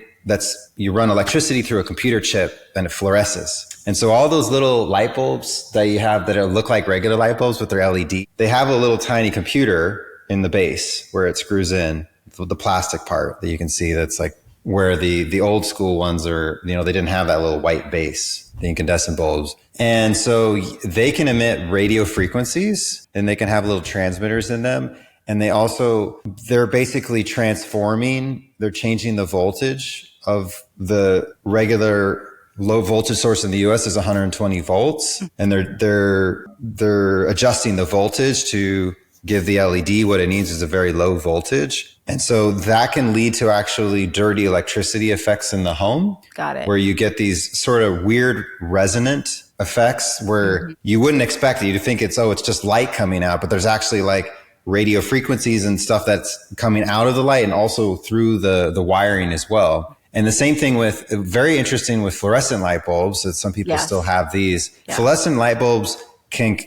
you run electricity through a computer chip and it fluoresces. And so all those little light bulbs that you have that look like regular light bulbs with their LED, they have a little tiny computer in the base where it screws in the plastic part that you can see that's like where the old school ones are, they didn't have that little white base, the incandescent bulbs. And so they can emit radio frequencies and they can have little transmitters in them. And they're basically they're changing the voltage of the regular low voltage source in the US is 120 volts. And they're adjusting the voltage to give the LED what it needs is a very low voltage. And so that can lead to actually dirty electricity effects in the home. Got it. Where you get these sort of weird resonant effects where you wouldn't expect it. You'd think it's just light coming out, but there's actually like radio frequencies and stuff that's coming out of the light and also through the wiring as well. And the same thing very interesting with fluorescent light bulbs, that some people still have these. Yeah. Fluorescent light bulbs can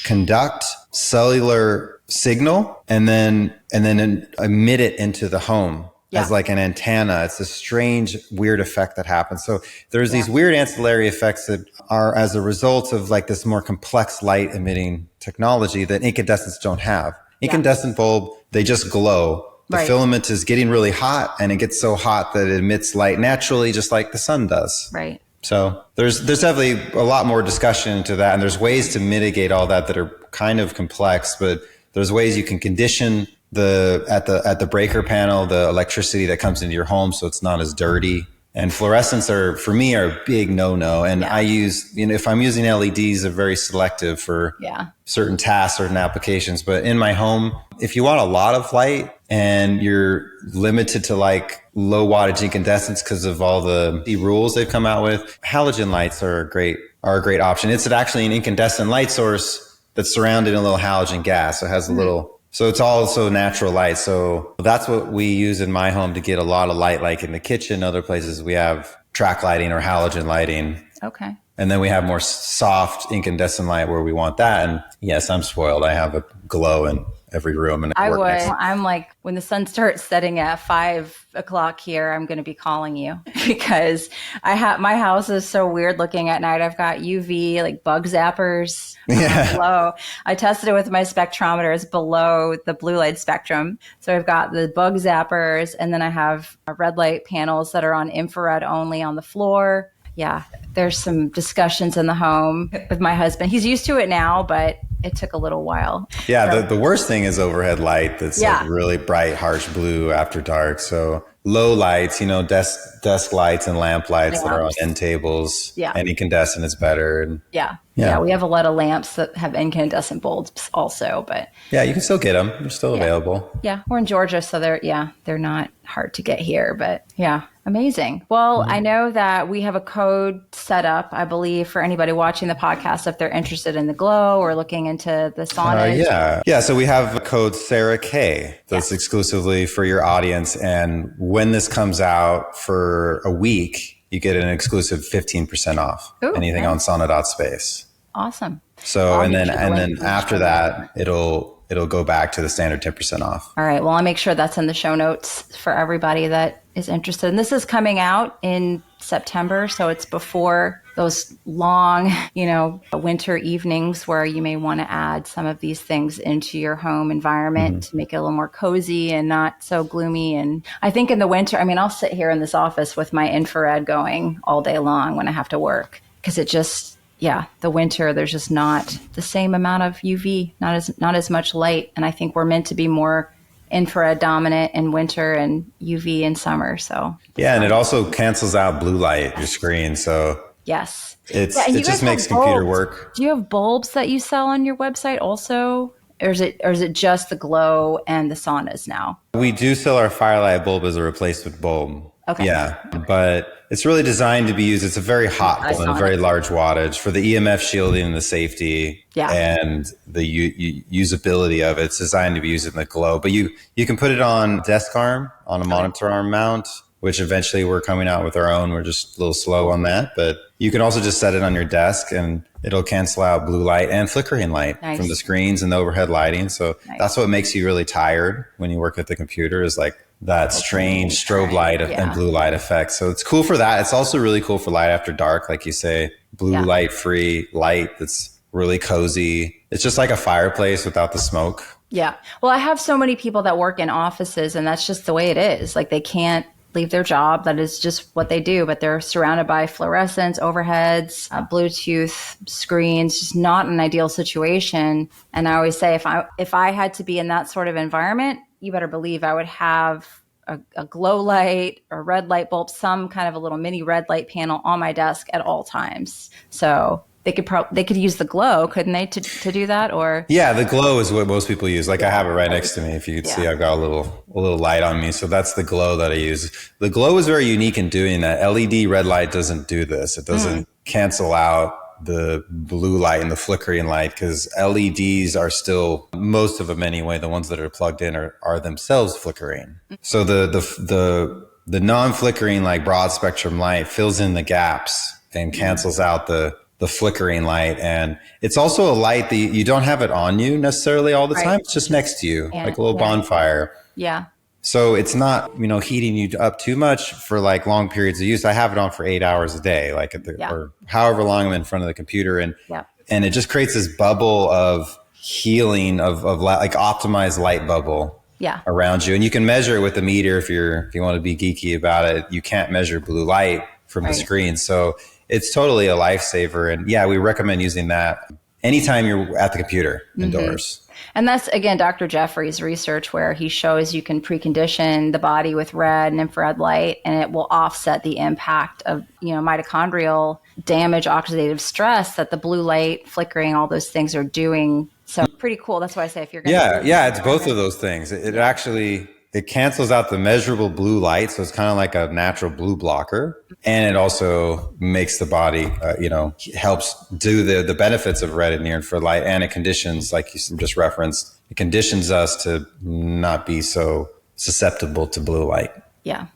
conduct cellular signal and then emit it into the home as like an antenna. It's a strange, weird effect that happens. So there's these weird ancillary effects that are as a result of like this more complex light emitting technology that incandescents don't have. Incandescent bulb, they just glow. The filament is getting really hot and it gets so hot that it emits light naturally, just like the sun does. Right. So there's definitely a lot more discussion into that. And there's ways to mitigate all that are kind of complex, but there's ways you can condition at the breaker panel, the electricity that comes into your home so it's not as dirty. And fluorescents for me are a big no-no. And I use, if I'm using LEDs, they're very selective for certain tasks, certain applications. But in my home, if you want a lot of light and you're limited to like low wattage incandescents because of all the rules they've come out with, halogen lights are a great option. It's actually an incandescent light source that's surrounded in a little halogen gas. So it has a little... So it's also natural light. So that's what we use in my home to get a lot of light, like in the kitchen. Other places we have track lighting or halogen lighting. Okay. And then we have more soft incandescent light where we want that. And yes, I'm spoiled. I have a glow in every room. And I'm like, when the sun starts setting at 5 o'clock here, I'm going to be calling you because my house is so weird looking at night. I've got UV, like bug zappers below. I tested it with my spectrometer. It's below the blue light spectrum. So I've got the bug zappers and then I have red light panels that are on infrared only on the floor. Yeah, there's some discussions in the home with my husband. He's used to it now, but it took a little while. Yeah, so, the worst thing is overhead light that's like really bright, harsh blue after dark. So low lights, desk lights and lamp lights that are on end tables. Yeah. And incandescent is better. And yeah, we have a lot of lamps that have incandescent bulbs also, but... Yeah, you can still get them. They're still available. Yeah, we're in Georgia, so they're not hard to get here, but yeah. Amazing. Well, I know that we have a code set up, I believe, for anybody watching the podcast if they're interested in the glow or looking into the saunas. Yeah. So we have a code Sarah K that's exclusively for your audience. And when this comes out for a week, you get an exclusive 15% off anything on Sauna.space. Awesome. So, and then after that, it'll go back to the standard 10% off. All right. Well, I'll make sure that's in the show notes for everybody that is interested. And this is coming out in September. So it's before those long, winter evenings where you may want to add some of these things into your home environment to make it a little more cozy and not so gloomy. And I think in the winter, I'll sit here in this office with my infrared going all day long when I have to work because it just... Yeah, the winter, there's just not the same amount of UV, not as much light. And I think we're meant to be more infrared dominant in winter and UV in summer. So yeah, and it also cancels out blue light, your screen. So yes, it just makes computer work. Do you have bulbs that you sell on your website also? Or is it just the glow and the saunas now? We do sell our firelight bulb as a replacement bulb. Okay. Yeah, but it's really designed to be used. It's a very hot bulb and a very large wattage for the EMF shielding and the safety and the usability of it. It's designed to be used in the glow. But you can put it on desk arm, on a monitor arm mount, which eventually we're coming out with our own. We're just a little slow on that. But you can also just set it on your desk and it'll cancel out blue light and flickering light from the screens and the overhead lighting. So that's what makes you really tired when you work at the computer is like that strange strobe light and blue light effect. So it's cool for that. It's also really cool for light after dark. Like you say, blue light free light that's really cozy. It's just like a fireplace without the smoke. Yeah. Well, I have so many people that work in offices and that's just the way it is. Like they can't leave their job. That is just what they do, but they're surrounded by fluorescents, overheads, Bluetooth screens, just not an ideal situation. And I always say, if I had to be in that sort of environment, you better believe I would have a glow light or red light bulb, some kind of a little mini red light panel on my desk at all times. So they could use the glow, couldn't they, to do that? Or yeah, the glow is what most people use. Like I have it right next to me. If you could see, I've got a little light on me. So that's the glow that I use. The glow is very unique in doing that. LED red light doesn't do this. It doesn't cancel out the blue light and the flickering light, because LEDs are still, most of them anyway, the ones that are plugged in are themselves flickering. So the non-flickering, like broad spectrum light, fills in the gaps and cancels out the flickering light. And it's also a light that you don't have it on you necessarily all the time. It's just next to you, like a little bonfire. Yeah. So it's not, heating you up too much for like long periods of use. I have it on for 8 hours a day, like or however long I'm in front of the computer. And it just creates this bubble of healing of like optimized light bubble around you. And you can measure it with a meter if you want to be geeky about it. You can't measure blue light from the screen. So it's totally a lifesaver. And yeah, we recommend using that anytime you're at the computer indoors. And that's, again, Dr. Jeffrey's research, where he shows you can precondition the body with red and infrared light, and it will offset the impact of, mitochondrial damage, oxidative stress that the blue light, flickering, all those things are doing. So pretty cool. That's why I say if you're going to... Yeah, it's both of those things. It actually... It cancels out the measurable blue light. So it's kind of like a natural blue blocker. And it also makes the body, helps do the benefits of red and near infrared light. And it conditions, like you just referenced, it conditions us to not be so susceptible to blue light. Yeah.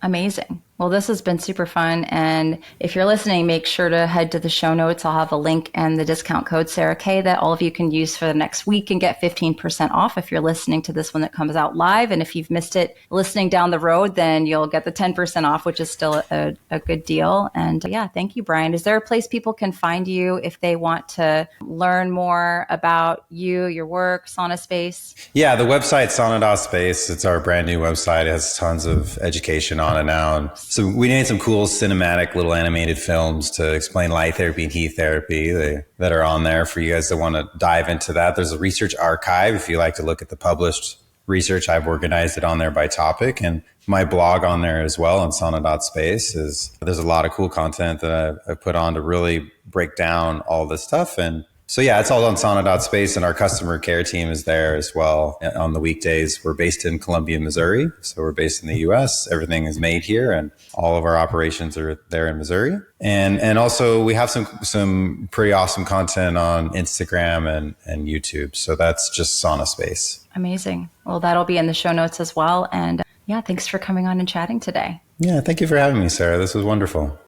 Amazing. Well, this has been super fun. And if you're listening, make sure to head to the show notes. I'll have a link and the discount code Sarah K that all of you can use for the next week and get 15% off if you're listening to this when it comes out live. And if you've missed it listening down the road, then you'll get the 10% off, which is still a good deal. And thank you, Brian. Is there a place people can find you if they want to learn more about you, your work, Sauna Space? Yeah, the website Sauna.space. It's our brand new website. It has tons of education on it now. And so we made some cool cinematic little animated films to explain light therapy and heat therapy that are on there for you guys that want to dive into that. There's a research archive. If you like to look at the published research, I've organized it on there by topic, and my blog on there as well on sauna.space there's a lot of cool content that I've put on to really break down all this stuff. And so it's all on sauna.space, and our customer care team is there as well on the weekdays. We're based in Columbia, Missouri. So we're based in the US. Everything is made here, and all of our operations are there in Missouri. And also we have some pretty awesome content on Instagram and YouTube. So that's just Sauna Space. Amazing. Well, that'll be in the show notes as well. And thanks for coming on and chatting today. Yeah, thank you for having me, Sarah. This was wonderful.